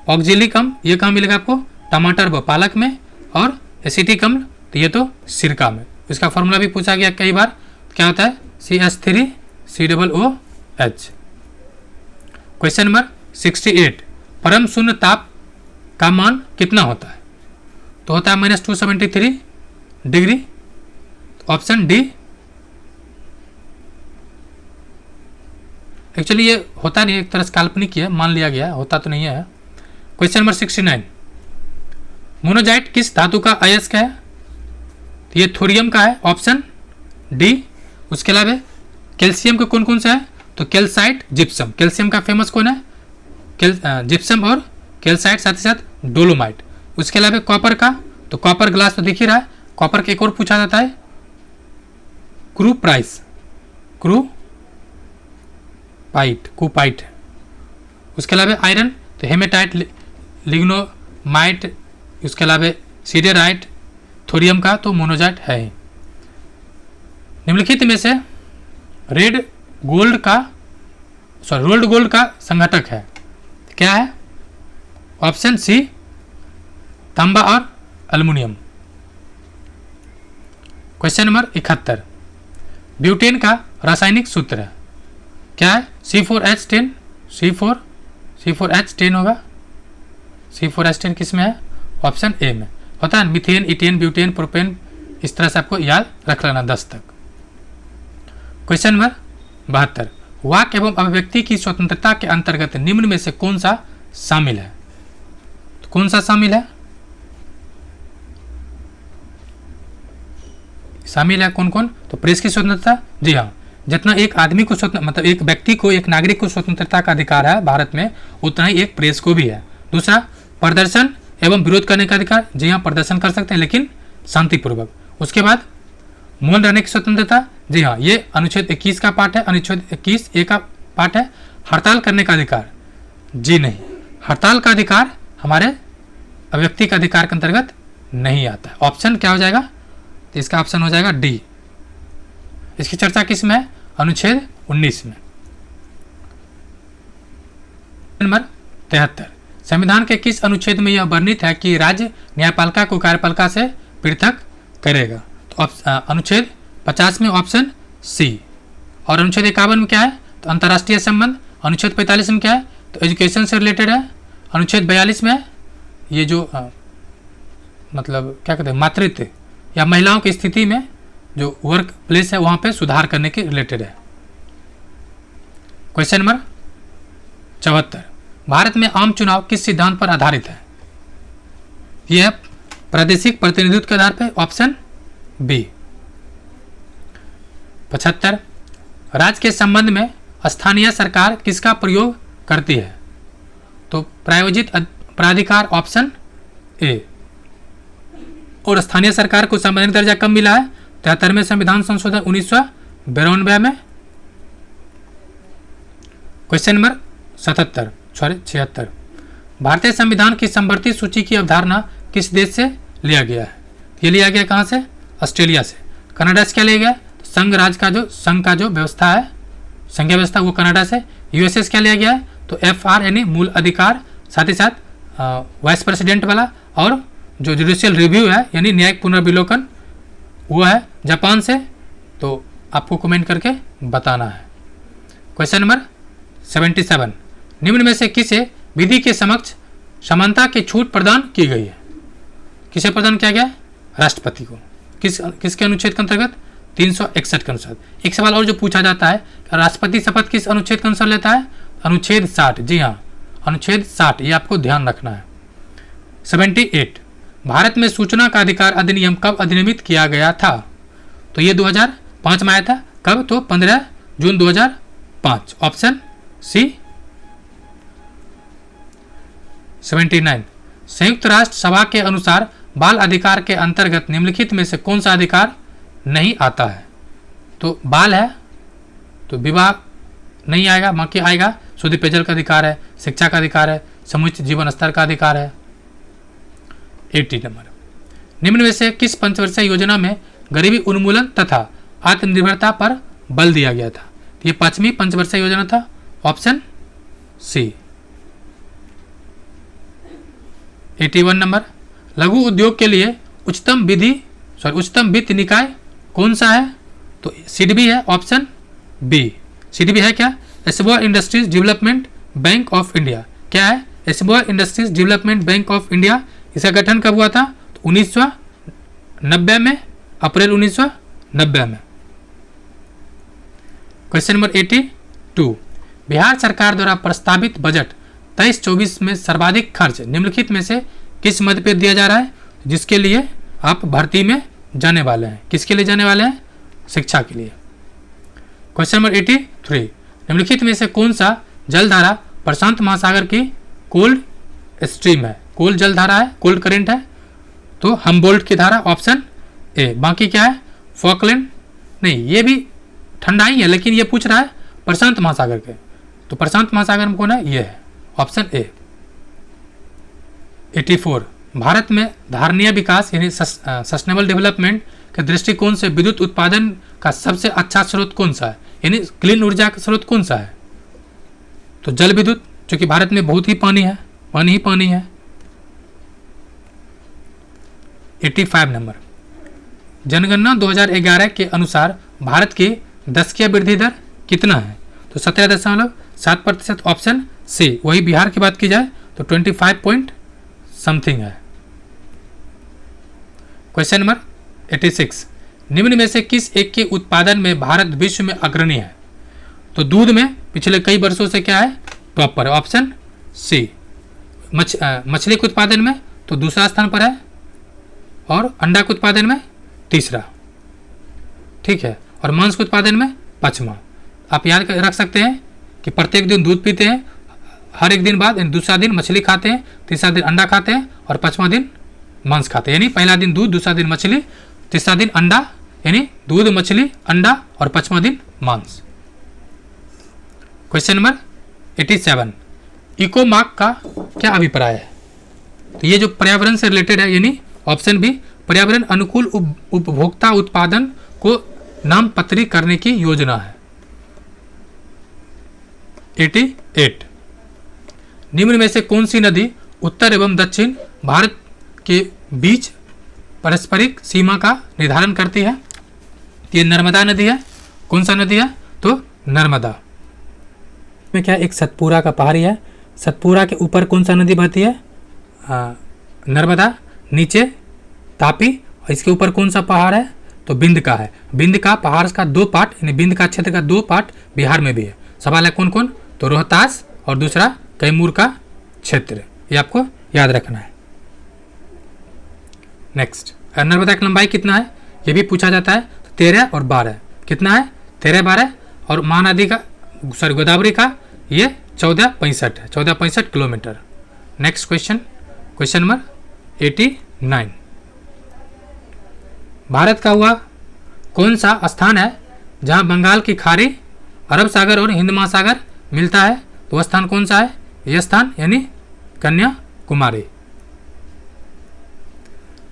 ऑक्जेलिक अम्ल, ये कहाँ मिलेगा आपको? टमाटर व पालक में। और एसिटिक अम्ल, तो ये तो सिरका में। इसका फॉर्मूला भी पूछा गया कई बार, क्या होता है? CH3COOH। क्वेश्चन नंबर 68, परम शून्य ताप का मान कितना होता है? तो होता है -273 डिग्री, ऑप्शन डी। एक्चुअली ये होता नहीं, एक तरह से काल्पनिक है, मान लिया गया, होता तो नहीं है। क्वेश्चन नंबर 69, मोनोजाइट किस धातु का अयस्क है? तो ये थोरियम का है, ऑप्शन डी। उसके अलावा कैल्शियम के कौन कौन से है? तो कैल्साइट, जिप्सम। कैल्शियम का फेमस कौन है? जिप्सम और कैल्साइट, साथ ही साथ डोलोमाइट। उसके अलावा कॉपर का, तो कॉपर ग्लास तो दिख ही रहा है। कॉपर के एक और पूछा जाता है, कुपाइट। उसके अलावा आयरन, तो हेमेटाइट, लिग्नोमाइट। उसके अलावा सीडेराइट। थोरियम का तो मोनोजाइट है ही। निम्नलिखित में से रोल्ड गोल्ड का संघटक है, क्या है? ऑप्शन सी, तांबा और एल्युमिनियम। क्वेश्चन नंबर 71, ब्यूटेन का रासायनिक सूत्र है, क्या है? C4H10। C4H10 होगा। C4H10 किस में है? ऑप्शन ए में होता है। मिथेन, इथेन, ब्यूटेन, प्रोपेन, इस तरह से आपको याद रख लेना 10 तक। क्वेश्चन नंबर 72, वाक एवं अभिव्यक्ति की स्वतंत्रता के अंतर्गत निम्न में से कौन सा शामिल है? तो कौन सा शामिल है? शामिल है कौन कौन? तो प्रेस की स्वतंत्रता, जी हाँ। जितना एक आदमी को मतलब एक व्यक्ति को, एक नागरिक को स्वतंत्रता का अधिकार है भारत में, उतना ही एक प्रेस को भी है। दूसरा, प्रदर्शन एवं विरोध करने का अधिकार, जी हाँ, प्रदर्शन कर सकते हैं लेकिन शांतिपूर्वक। उसके बाद मौन रहने की स्वतंत्रता, जी हाँ, ये अनुच्छेद 21 का पार्ट है, अनुच्छेद 21A का पार्ट है। हड़ताल करने का अधिकार, जी नहीं, हड़ताल का अधिकार हमारे अभिव्यक्ति का अधिकार के अंतर्गत नहीं आता है। ऑप्शन क्या हो जाएगा? तो इसका ऑप्शन हो जाएगा डी। इसकी चर्चा किस में है? अनुच्छेद 19 में। नंबर 73, संविधान के किस अनुच्छेद में यह वर्णित है कि राज्य न्यायपालिका को कार्यपालिका से पृथक करेगा? तो अनुच्छेद 50 में ऑप्शन सी। और अनुच्छेद 51 में क्या है? तो अंतर्राष्ट्रीय संबंध। अनुच्छेद 45 में क्या है? तो एजुकेशन से रिलेटेड है। अनुच्छेद 42 में है ये जो मतलब क्या कहते हैं मातृत्व या महिलाओं की स्थिति में जो वर्क प्लेस है वहाँ पे सुधार करने के रिलेटेड है। क्वेश्चन नंबर 74, भारत में आम चुनाव किस सिद्धांत पर आधारित है? यह प्रादेशिक प्रतिनिधित्व के आधार पर, ऑप्शन बी। 75, राज्य के संबंध में स्थानीय सरकार किसका प्रयोग करती है? तो प्रायोजित प्राधिकार, ऑप्शन ए। और स्थानीय सरकार को संवैधानिक दर्जा कब मिला है? 73वें संविधान संशोधन 1992 में। क्वेश्चन नंबर 76, भारतीय संविधान की समवर्ती सूची की अवधारणा किस देश से लिया गया है? ये लिया गया कहाँ से? ऑस्ट्रेलिया से। कनाडा से क्या लिया गया? संघ का जो व्यवस्था है, संघीय व्यवस्था, वो कनाडा से। यूएसए से क्या लिया गया है? तो FR यानी मूल अधिकार, साथ ही साथ वाइस प्रेसिडेंट वाला, और जो जुडिशियल रिव्यू है यानी न्यायिक पुनर्विलोकन वो है जापान से। तो आपको कमेंट करके बताना है। क्वेश्चन नंबर 77, निम्न में से किसे विधि के समक्ष समानता की छूट प्रदान की गई है? किसे प्रदान किया गया? राष्ट्रपति को। किसके अनुच्छेद के अंतर्गत? 361 के अनुसार। एक सवाल और जो पूछा जाता है, राष्ट्रपति शपथ किस अनुच्छेद के अनुसार लेता है? अनुच्छेद 60। जी हाँ, अनुच्छेद 60, ये आपको ध्यान रखना है। 78, भारत में सूचना का अधिकार अधिनियम कब अधिनियमित किया गया था? तो ये 2005 में आया था। कब? तो 15 जून 2005, ऑप्शन सी। 79, संयुक्त राष्ट्र सभा के अनुसार बाल अधिकार के अंतर्गत निम्नलिखित में से कौन सा अधिकार नहीं आता है? तो बाल है तो विवाह नहीं आएगा, बाकी आएगा शुद्ध पेयजल का अधिकार है, शिक्षा का अधिकार है, समुचित जीवन स्तर का अधिकार है। 80 नंबर, निम्न में से किस पंचवर्षीय योजना में गरीबी उन्मूलन तथा आत्मनिर्भरता पर बल दिया गया था? ये 5वीं पंचवर्षीय योजना था, ऑप्शन सी। 81 नंबर, लघु उद्योग के लिए उच्चतम वित्त निकाय कौन सा है? तो सिडबी है, ऑप्शन बी। सिडबी है क्या? एस्बॉय industries development bank of India. क्या है? एस्बॉय industries development bank of India. इसका गठन कब हुआ था? तो 1990 में, अप्रैल 1990 में। क्वेश्चन नंबर 82, बिहार सरकार द्वारा प्रस्तावित बजट 23-24 में सर्वाधिक खर्च निम्नलिखित में से किस मद पे दिया जा रहा है, जिसके लिए आप भर्ती में जाने वाले हैं? किसके लिए जाने वाले हैं? शिक्षा के लिए। क्वेश्चन नंबर 83, निम्नलिखित में से कौन सा जलधारा प्रशांत महासागर की कोल्ड स्ट्रीम है? कोल्ड जलधारा है, कोल्ड करंट है। तो हम्बोल्ट की धारा, ऑप्शन ए। बाकी क्या है? फॉकलैंड नहीं, ये भी ठंडा ही है, लेकिन ये पूछ रहा है प्रशांत महासागर के। तो प्रशांत महासागर में कौन है? ये है, ऑप्शन ए। 84, भारत में धारणीय विकास यानी सस्टेनेबल डेवलपमेंट के दृष्टिकोण से विद्युत उत्पादन का सबसे अच्छा स्रोत कौन सा है, यानी क्लीन ऊर्जा का स्रोत कौन सा है? तो जल विद्युत, क्योंकि भारत में बहुत ही पानी है, पानी ही पानी है। 85 नंबर, जनगणना 2011 के अनुसार भारत की दशकीय वृद्धि दर कितना है? तो 17.7%, ऑप्शन सी। वही बिहार की बात की जाए तो 25 पॉइंट समथिंग है। क्वेश्चन नंबर 86, निम्न में से किस एक के उत्पादन में भारत विश्व में अग्रणी है? तो दूध में पिछले कई वर्षों से क्या है? Topper, option C. मछली के उत्पादन में तो दूसरा स्थान पर है, और अंडा के उत्पादन में तीसरा, ठीक है, और मांस के उत्पादन में 5वां। आप याद रख सकते हैं कि प्रत्येक दिन दूध पीते हैं, हर एक दिन बाद दूसरा दिन मछली खाते हैं, तीसरा दिन अंडा खाते हैं, और 5वां दिन मांस खाते हैं। यानी पहला दिन दूध, दूसरा दिन मछली, तीसरा दिन अंडा, यानी दूध, मछली, अंडा, और 5वां दिन मांस। क्वेश्चन नंबर 87, इकोमार्क का क्या अभिप्राय है? तो ये जो पर्यावरण से रिलेटेड है, यानी ऑप्शन बी, पर्यावरण अनुकूल उपभोक्ता उत्पादन को नामपत्री करने की योजना है। 88, निम्न में से कौन सी नदी उत्तर एवं दक्षिण भारत के बीच पारस्परिक सीमा का निर्धारण करती है? ये नर्मदा नदी है। कौन सा नदी है? तो नर्मदा। में क्या एक सतपुरा का पहाड़ी है, सतपुरा के ऊपर कौन सा नदी बहती है? नर्मदा। नीचे तापी, और इसके ऊपर कौन सा पहाड़ है? तो बिंद का है। बिंद का पहाड़ का 2 पार्ट, यानी बिंद का क्षेत्र का 2 पार्ट बिहार में भी है। सवाल है कौन कौन? तो रोहतास और दूसरा कैमूर का क्षेत्र, ये आपको याद रखना है। नेक्स्ट, नर्मदा की लंबाई कितना है? ये भी पूछा जाता है। 13 और 12 कितना है? 13, 12। और महानदी का गोदावरी का ये 1465 है, 1465 kilometre. Next question, question number 89। Bharat का हुआ कौन सा स्थान है जहां बंगाल की खाड़ी, अरब सागर और हिंद महासागर मिलता है? तो वह स्थान कौन सा है? यह स्थान यानी कन्याकुमारी।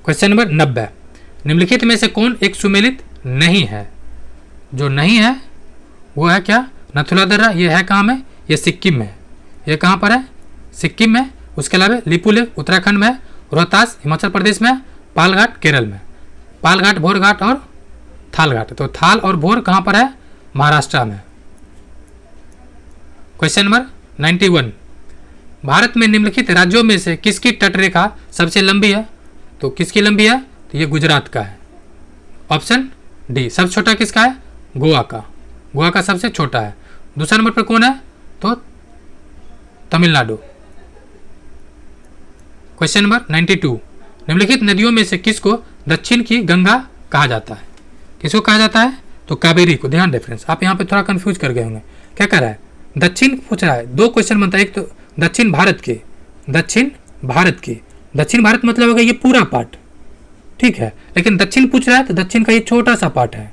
Question number 90। निम्नलिखित में से कौन एक सुमेलित नहीं है? जो नहीं है वो है क्या? नथुला दर्रा। ये है कहाँ में? ये सिक्किम में। ये कहाँ पर है? सिक्किम में। उसके अलावा लिपुलेख उत्तराखंड में, रोहतास हिमाचल प्रदेश में, पालघाट केरल में। पालघाट, भोरघाट और थालघाट। तो थाल और भोर कहाँ पर है? महाराष्ट्र में। Question number 91। भारत में निम्नलिखित राज्यों में से किसकी तटरेखा सबसे लंबी है? तो किसकी लंबी है? तो ये गुजरात का है। Option D. सबसे छोटा किसका है? गोवा का। गोवा का सबसे छोटा है। दूसरा नंबर पर कौन है? तो तमिलनाडु। Question number 92। निम्नलिखित नदियों में से किसको दक्षिण की गंगा कहा जाता है? किसको कहा जाता है? तो कावेरी को। ध्यान रेफरेंस, आप यहाँ पे थोड़ा कंफ्यूज कर गए होंगे। क्या कर रहा है? दक्षिण पूछ रहा है। 2 क्वेश्चन बनता है, एक तो दक्षिण भारत के, दक्षिण भारत के। दक्षिण भारत मतलब होगा ये पूरा पार्ट, ठीक है। लेकिन दक्षिण पूछ रहा है तो दक्षिण का ये छोटा सा पार्ट है।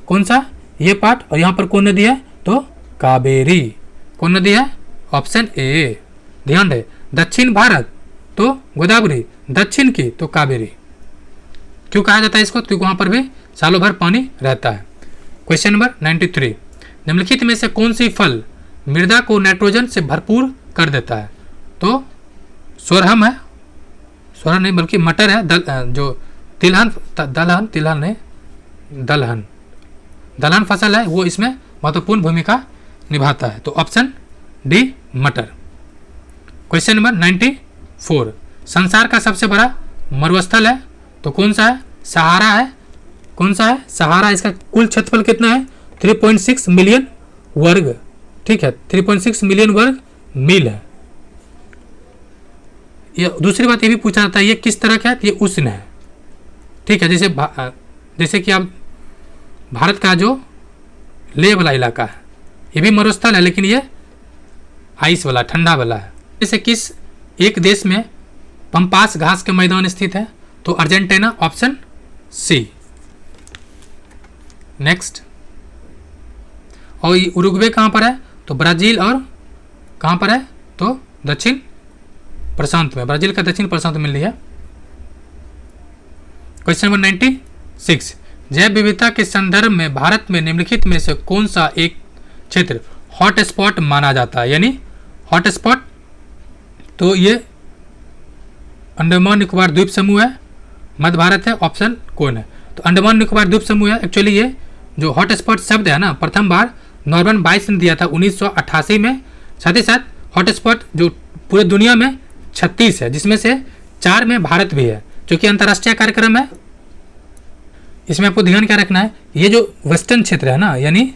कौन सा? ये पार्ट। और यहाँ पर कौन नदी है? तो कावेरी। कौन नदी है? Option A. ध्यान दे, दक्षिण भारत तो गोदावरी, दक्षिण की तो कावेरी। क्यों कहा जाता है इसको? क्योंकि वहां पर भी सालों भर पानी रहता है। Question number 93। निम्नलिखित में से कौन सी फल मृदा को नाइट्रोजन से भरपूर कर देता है? तो सोरहम है, सोरहम नहीं बल्कि मटर है, जो तिलहन, तिलहन नहीं, दलहन फसल है, वो इसमें महत्वपूर्ण भूमिका निभाता है। तो ऑप्शन डी मटर। Question number 94। संसार का सबसे बड़ा मरुस्थल है तो कौन सा है? सहारा है। कौन सा है? सहारा। इसका कुल क्षेत्रफल कितना है? 3.6 मिलियन वर्ग, ठीक है, 3.6 मिलियन वर्ग मील है। ये दूसरी बात ये भी पूछा जाता है ये किस तरह का है? ये उष्ण है, ठीक है। जैसे कि आप भारत का जो लेह वाला इलाका है ये भी मरुस्थल है, लेकिन ये आइस वाला, ठंडा वाला है। जैसे किस एक देश में पंपास घास के मैदान स्थित है? तो अर्जेंटीना। Option C. नेक्स्ट, और ये उरुग्वे कहाँ पर है? तो ब्राजील। और कहाँ पर है? तो दक्षिण प्रशांत में। ब्राजील का दक्षिण प्रशांत में लिया। Question number 96। जैव विविधता के संदर्भ में भारत में निम्नलिखित में से कौन सा एक क्षेत्र हॉट स्पॉट माना जाता है? यानी हॉट स्पॉट तो ये अंडमान निकोबार द्वीप समूह है, मध्य भारत है। ऑप्शन कौन है? तो अंडमान निकोबार द्वीप समूह है। एक्चुअली ये जो हॉट स्पॉट शब्द है ना, प्रथम बार नॉर्मन बाइस ने दिया था 1988 में। साथ ही साथ हॉट स्पॉट जो पूरे दुनिया में 36 है, जिसमें से 4 में भारत भी है, जो कि अंतर्राष्ट्रीय कार्यक्रम है। इसमें आपको ध्यान क्या रखना है? ये जो वेस्टर्न क्षेत्र है ना, यानी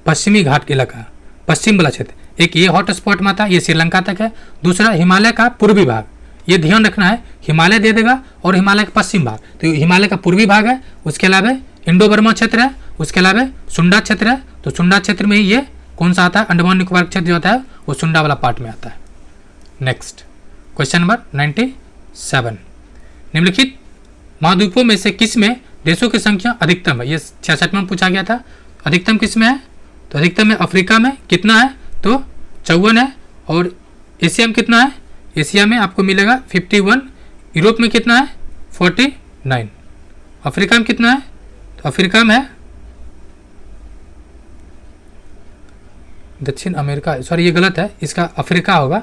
पश्चिमी घाट के इलाका, पश्चिम वाला क्षेत्र, एक ये हॉट स्पॉट में था, ये श्रीलंका तक है। दूसरा हिमालय का पूर्वी भाग, ये ध्यान रखना है, हिमालय दे देगा, और हिमालय का पश्चिम भाग, तो हिमालय का पूर्वी भाग है। उसके अलावा इंडो बर्मा क्षेत्र है, उसके अलावा सुंडा क्षेत्र है। तो सुंडा क्षेत्र में ही ये कौन सा आता है? अंडमान निकोबार क्षेत्र जो होता है वो सुंडा वाला पार्ट में आता है। Next, question number 97। निम्नलिखित महाद्वीपों में से किस में देशों की संख्या अधिकतम है? ये 66 में पूछा गया था। अधिकतम किस में है? तो अधिकतम में अफ्रीका में। कितना है? तो 54 है। और एशिया में कितना है? एशिया में आपको मिलेगा 51। यूरोप में कितना है? 49। अफ्रीका में कितना है? तो अफ्रीका में है, दक्षिण अमेरिका, सॉरी ये गलत है, इसका अफ्रीका होगा।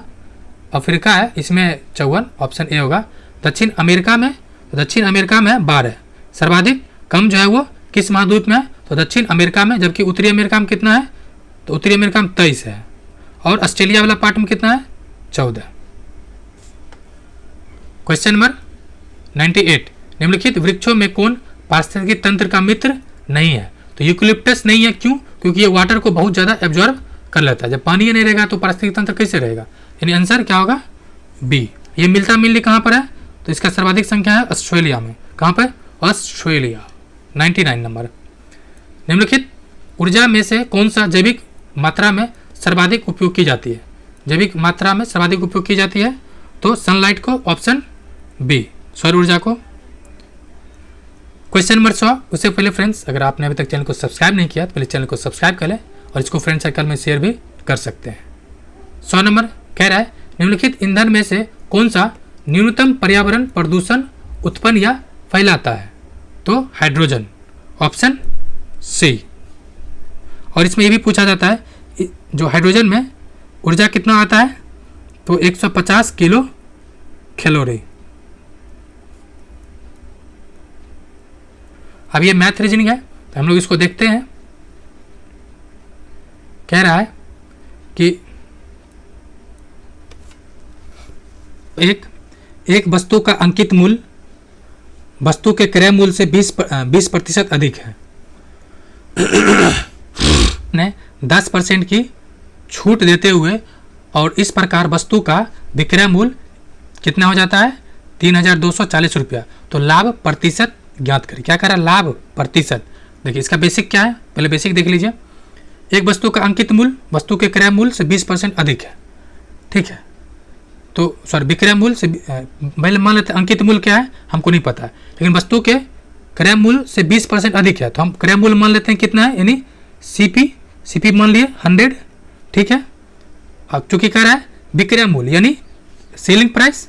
अफ्रीका है, इसमें 54, ऑप्शन ए होगा। दक्षिण अमेरिका में, तो दक्षिण अमेरिका में 12 है। सर्वाधिक कम जो है वो किस महाद्वीप में है, तो दक्षिण अमेरिका में। जबकि उत्तरी अमेरिका में कितना है, तो उत्तरी अमेरिका में 23 है। और ऑस्ट्रेलिया वाला पार्ट में कितना है, 14। क्वेश्चन नंबर 98, निम्नलिखित वृक्षों में कौन पारिस्थितिकी तंत्र का मित्र नहीं है, तो यूकलिप्टस नहीं है। क्यों, क्योंकि ये वाटर को बहुत ज़्यादा एब्जॉर्ब कर लेता है। जब पानी ही नहीं रहेगा तो पारिस्थितिकी तंत्र कैसे रहेगा, यानी आंसर क्या होगा, बी। ये मिलता मिलनी कहाँ पर है, तो इसका सर्वाधिक संख्या है ऑस्ट्रेलिया में। कहाँ पर, ऑस्ट्रेलिया। 99 नंबर, निम्नलिखित ऊर्जा में से कौन सा जैविक मात्रा में सर्वाधिक उपयोग की जाती है, जैविक मात्रा में सर्वाधिक उपयोग की जाती है, तो सनलाइट को, ऑप्शन बी, सौर ऊर्जा को। क्वेश्चन नंबर 100, उससे पहले फ्रेंड्स अगर आपने अभी तक चैनल को सब्सक्राइब नहीं किया तो पहले चैनल को सब्सक्राइब कर लें और इसको फ्रेंड सर्कल में शेयर भी कर सकते हैं। 100 नंबर कह रहा है, निम्नलिखित ईंधन में से कौन सा न्यूनतम पर्यावरण प्रदूषण उत्पन्न या फैलाता है, तो हाइड्रोजन, ऑप्शन सी। और इसमें यह भी पूछा जाता है जो हाइड्रोजन में ऊर्जा कितना आता है, तो 150 किलो कैलोरी। अब ये मैथ रीजनिंग है तो हम लोग इसको देखते हैं। कह रहा है कि एक वस्तु का अंकित मूल्य वस्तु के क्रय मूल्य से 20% अधिक है, ने 10% की छूट देते हुए, और इस प्रकार वस्तु का विक्रय मूल्य कितना हो जाता है, 3240 रुपया। तो लाभ प्रतिशत ज्ञात करें। क्या करा, लाभ प्रतिशत। देखिए इसका बेसिक क्या है, पहले बेसिक देख लीजिए। एक वस्तु का अंकित मूल्य वस्तु के क्रय मूल्य से 20% अधिक है, ठीक है। तो सॉरी, विक्रय मूल्य से पहले मान लेते हैं अंकित मूल्य क्या है हमको नहीं पता है, लेकिन वस्तु के क्रय मूल्य से 20% अधिक है, तो हम क्रय मूल्य मान लेते हैं कितना है, यानी सीपी मान लिए 100, ठीक है। अब चूंकि कह रहा है विक्रय मूल्य यानी सेलिंग प्राइस,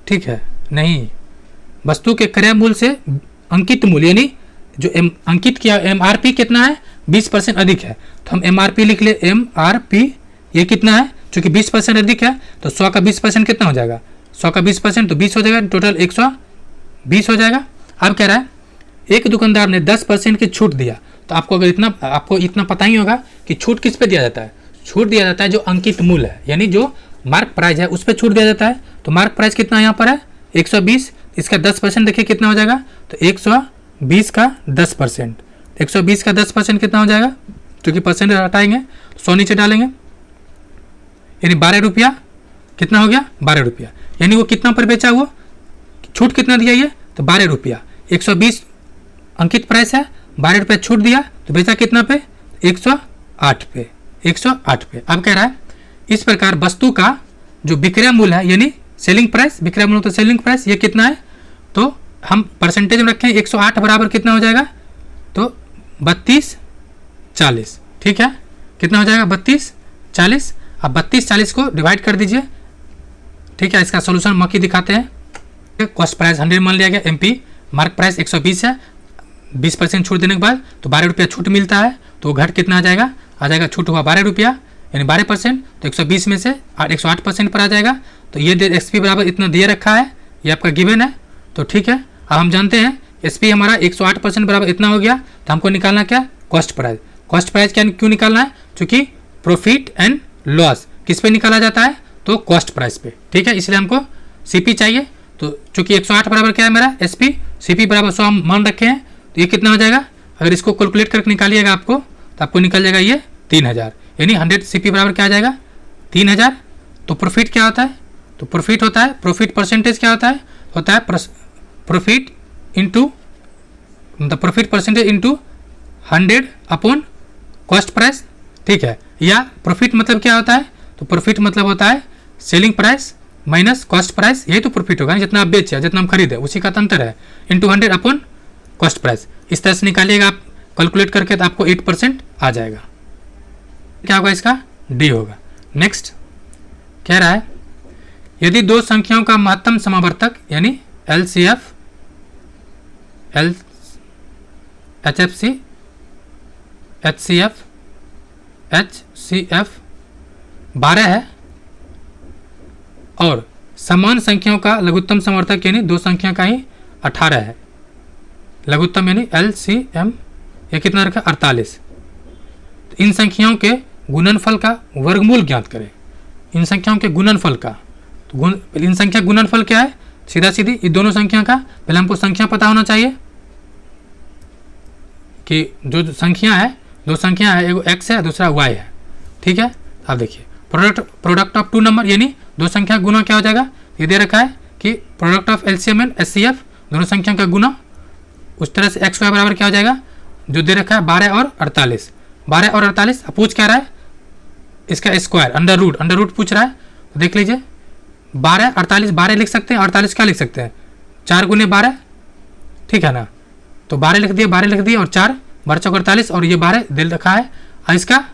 ठीक है, नहीं, वस्तु के क्रय मूल्य से अंकित मूल्य यानी जो अंकित किया एमआरपी कितना है, 20% अधिक है, तो हम एमआरपी लिख ले, एमआरपी ये कितना है, चूंकि 20% अधिक है तो 100 का 20% कितना हो जाएगा, 100 का 20% तो 20 हो जाएगा, टोटल 120 हो जाएगा। अब कह रहा है एक दुकानदार ने 10% की छूट दिया, तो आपको इतना पता ही होगा कि छूट किस पे दिया जाता है, छूट दिया जाता है जो अंकित मूल्य है, यानी जो मार्क प्राइस है उस पर छूट दिया जाता है। तो मार्क प्राइस कितना यहाँ पर है 120, इसका 10% देखिए कितना हो जाएगा, तो 120 का 10%, 120 का 10% कितना हो जाएगा, क्योंकि परसेंट हटाएंगे 100 नीचे डालेंगे, यानी 12 रुपया कितना हो गया, 12 रुपया। यानी वो कितना पर बेचा, वो छूट कितना दिया ये, तो 12 रुपया। 120 अंकित प्राइस है, 12 रुपया छूट दिया तो बेचा कितना पे, 108 पे, 108 पे। अब कह रहा है इस प्रकार वस्तु का जो विक्रय मूल्य है यानी सेलिंग प्राइस, विक्रय मूल्य तो सेलिंग प्राइस, ये कितना है, तो हम परसेंटेज में रखें 108 बराबर कितना हो जाएगा, तो 3240, ठीक है, कितना हो जाएगा 3240। अब 3240 को डिवाइड कर दीजिए, ठीक है। इसका सोल्यूशन मक्की दिखाते हैं। कॉस्ट प्राइस 100 मान लिया गया, एमपी मार्क प्राइस 120 है, 20% छूट देने के बाद तो 12 रुपया छूट मिलता है, तो घट कितना आ जाएगा छूट हुआ 12 रुपया, यानी 12%, तो 120 में से 108% पर आ जाएगा। तो ये एसपी बराबर इतना दिए रखा है, ये आपका गिवन है, तो ठीक है। अब हम जानते हैं एसपी हमारा 108% बराबर इतना हो गया, तो हमको निकालना क्या, कॉस्ट प्राइस। कॉस्ट प्राइस क्या क्यों निकालना है, क्योंकि प्रॉफिट एंड लॉस किस पे निकाला जाता है, तो कॉस्ट प्राइस पे, ठीक है। इसलिए हमको सीपी चाहिए, तो चूंकि 108 बराबर क्या है मेरा एसपी, सीपी बराबर 100 हम मान रखे हैं, तो ये कितना हो जाएगा, अगर इसको कैलकुलेट करके निकालिएगा आपको, तो आपको निकल जाएगा ये 3000, यानी 100 सीपी बराबर क्या आ जाएगा 3000। तो प्रॉफिट क्या होता है, तो प्रॉफिट होता है, प्रॉफिट परसेंटेज क्या होता है प्रॉफिट इंटू, मतलब profit percentage into 100 upon cost price, ठीक है। या प्रॉफिट मतलब क्या होता है, तो प्रॉफिट मतलब होता है selling price minus cost price, यही तो प्रॉफिट होगा, जितना आप बेचे जितना हम खरीदे उसी का अंतर है, इंटू 100 अपॉन कॉस्ट प्राइस। इस तरह से निकालिएगा आप कैलकुलेट करके, तो आपको 8% आ जाएगा। क्या होगा, इसका डी होगा। नेक्स्ट कह रहा है यदि दो संख्याओं का महत्तम समावर्तक यानी एलसीएफ एचएफसी एचसीएफ 12 है, और समान संख्याओं का लघुत्तम समवर्तक यानी दो संख्या का ही 18 है। लघुत्तम यानी LCM ये कितना रखा 48। तो इन संख्याओं के गुणनफल का वर्गमूल ज्ञात करें। इन संख्याओं के गुणनफल का तो इन संख्या गुणनफल क्या है, सीधा सीधी इन दोनों संख्या का पहले हमको संख्या पता होना चाहिए कि जो संख्या है, दो संख्या है, एक x है दूसरा y है। ठीक है, आप देखिए प्रोडक्ट ऑफ टू नंबर यानी दो संख्या गुना क्या हो जाएगा, ये दे रखा है कि product of LCM and SCF दोनों संख्या का गुना, उस तरह से x y बराबर क्या हो जाएगा, जो दे रखा है 12 और 48। 12 और 48 पूछ क्या रहा है, इसका स्क्वायर अंडर रूट पूछ रहा है। तो देख लीजिए 12 48 12 लिख सकते हैं, 48 क्या लिख सकते हैं 4 गुने 12, ठीक है ना। तो 12 लिख दिए और 4 12 चौक 48 और ये 12 दे रखा है और इसका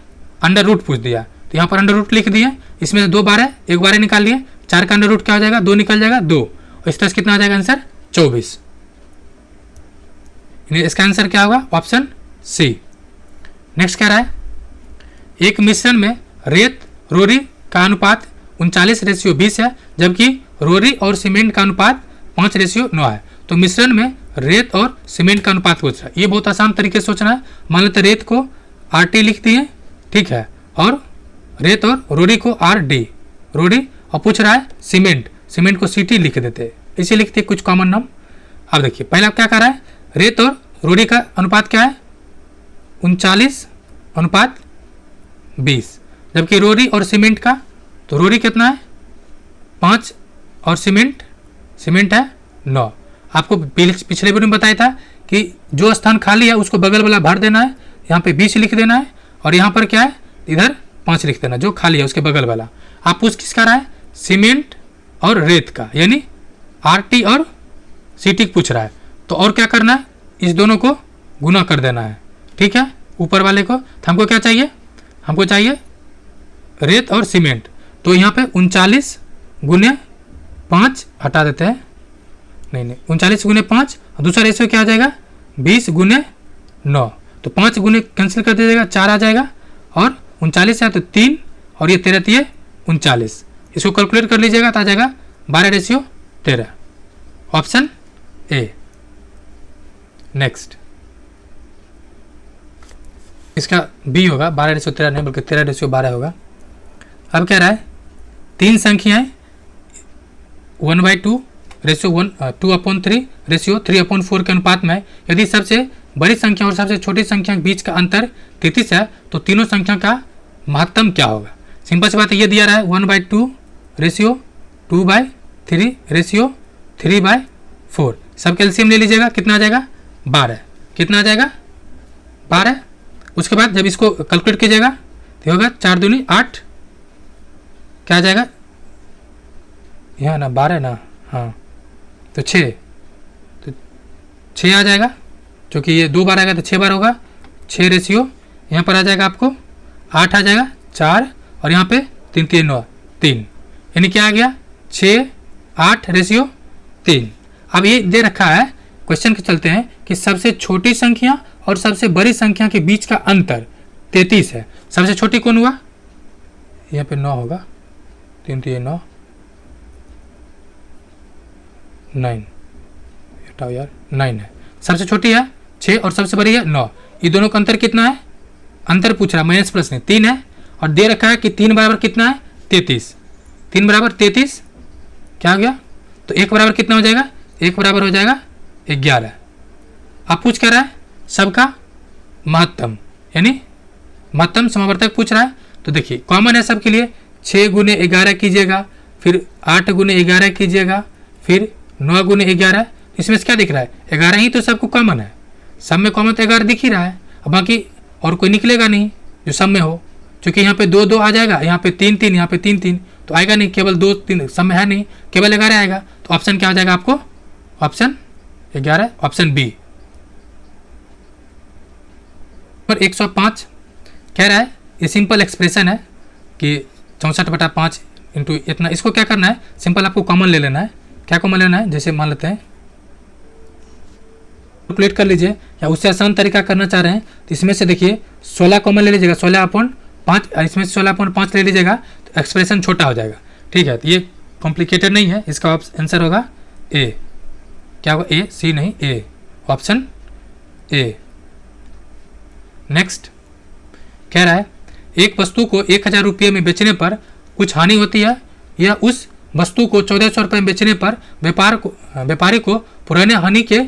अंडर रूट पूछ दिया। तो यहाँ पर अंडर रूट लिख दिए, इसमें से 2 12 एक 12 निकाल लिए, 4 का अंडर रूट क्या हो जाएगा 2 निकल जाएगा 2 और इस तरह से कितना आ जाएगा आंसर 24। इसका आंसर क्या होगा ऑप्शन सी। नेक्स्ट कह रहा है एक मिश्रण में रेत रोरी का अनुपात 39:20 है, जबकि रोरी और सीमेंट का अनुपात 5:9 है। तो मिश्रण में रेत और सीमेंट का अनुपात पूछ रहा है। ये बहुत आसान तरीके से सोचना है। मान लेते रेत को RT लिख दिए, ठीक है, और रेत और रोरी को RD रोरी, और पूछ रहा है सीमेंट को CT लिख देते, इसे लिखते कुछ कॉमन नाम। अब देखिए पहले आप क्या कर रहा है, रेत और रोरी का अनुपात क्या है 39:20, जबकि रोरी और सीमेंट का, तो रोरी कितना है 5 और सीमेंट है 9। आपको पिछले वीडियो में बताया था कि जो स्थान खाली है उसको बगल वाला भर देना है, यहाँ पे 20 लिख देना है और यहाँ पर क्या है इधर 5 लिख देना, जो खाली है उसके बगल वाला। आप पूछ किसका रहा है, सीमेंट और रेत का, यानी RT और CT पूछ रहा है। तो और क्या करना है, इस दोनों को गुना कर देना है, ठीक है, ऊपर वाले को। तो हमको क्या चाहिए, हमको चाहिए रेत और सीमेंट। तो यहाँ पे 39 गुने 5 हटा देते हैं, नहीं 39 गुने 5, और दूसरा रेशियो क्या आ जाएगा 20 गुने 9। तो 5 गुने कैंसिल कर दीजिएगा 4 आ जाएगा, और 39 है तो 3 और ये 13 39, इसको कैलकुलेट कर लीजिएगा तो आ जाएगा 12:13, ऑप्शन ए। नेक्स्ट इसका बी होगा, 12:13 नहीं बल्कि 13:12 होगा। अब कह रहा है तीन संख्याएं 1/2 रेशियो 2/3 रेशियो 3/4 के अनुपात में, यदि सबसे बड़ी संख्या और सबसे छोटी संख्या के बीच का अंतर 33 है तो तीनों संख्या का महत्तम क्या होगा। सिंपल सी बात है, ये दिया रहा है 1/2 रेशियो 2/3 रेशियो 3/4, सब कैल्शियम ले लीजिएगा, कितना आ जाएगा 12, कितना आ जाएगा 12। उसके बाद जब इसको कैलकुलेट कीजिएगा तो होगा 4 दूनी 8, क्या आ जाएगा यहाँ ना 12 ना, हाँ तो 6, तो 6 आ जाएगा, क्योंकि ये 2 बार आएगा तो 6 बार होगा, 6 रेशियो यहाँ पर आ जाएगा आपको 8 आ जाएगा 4 और यहाँ पे 3 3 9 3, यानी क्या आ गया 6 8 रेशियो 3। अब ये दे रखा है क्वेश्चन के चलते हैं कि सबसे छोटी संख्या और सबसे बड़ी संख्या के बीच का अंतर 33 है। सबसे छोटी कौन हुआ, यहाँ पे 9 होगा, 3 3 9 9, हटाओ यार 9 है, सबसे छोटी है 6 और सबसे बड़ी है 9। ये दोनों का अंतर कितना है, अंतर पूछ रहा है माइनस प्लस नहीं 3 है, और दे रखा है कि 3 बराबर कितना है 33, 3 बराबर 33 क्या हो गया, तो 1 बराबर कितना हो जाएगा, 1 बराबर हो जाएगा 11। अब पूछ क्या रहा है सबका महत्तम, यानी महत्तम समावर्तक पूछ रहा है। तो देखिए कॉमन है सबके लिए, 6 गुने 11 कीजिएगा, फिर 8 गुने 11 कीजिएगा, फिर 9 गुने 11, इसमें से क्या दिख रहा है 11 ही तो सबको कॉमन है, सब में कॉमन तो 11 दिख ही रहा है। अब बाकी और कोई निकलेगा नहीं जो सब में हो, क्योंकि यहाँ पे 2 2 आ जाएगा, यहाँ पे 3 3, यहाँ पे 3 3 तो आएगा नहीं, केवल 2 3 सब में है नहीं, केवल 11 आएगा। तो ऑप्शन क्या हो जाएगा आपको, ऑप्शन 11, ऑप्शन बी। 105 कह रहा है, ये सिंपल एक्सप्रेशन है कि 64/5 इंटू इतना, इसको क्या करना है सिंपल आपको कॉमन ले लेना है। क्या कॉमन लेना है, जैसे मान लेते हैं कैलकुलेट कर लीजिए, या उससे आसान तरीका करना चाह रहे हैं तो इसमें से देखिए 16 कॉमन ले लीजिएगा, 16/5, इसमें से 16/5 ले लीजिएगा तो एक्सप्रेशन छोटा हो जाएगा, ठीक है। तो ये कॉम्प्लिकेटेड नहीं है, इसका आंसर होगा ए। क्या होगा? ए, सी नहीं, ए, ऑप्शन ए। नेक्स्ट कह रहा है एक वस्तु को 1000 रुपये में बेचने पर कुछ हानि होती है या उस वस्तु को 1400 रुपये में बेचने पर व्यापारी को पुराने हानि के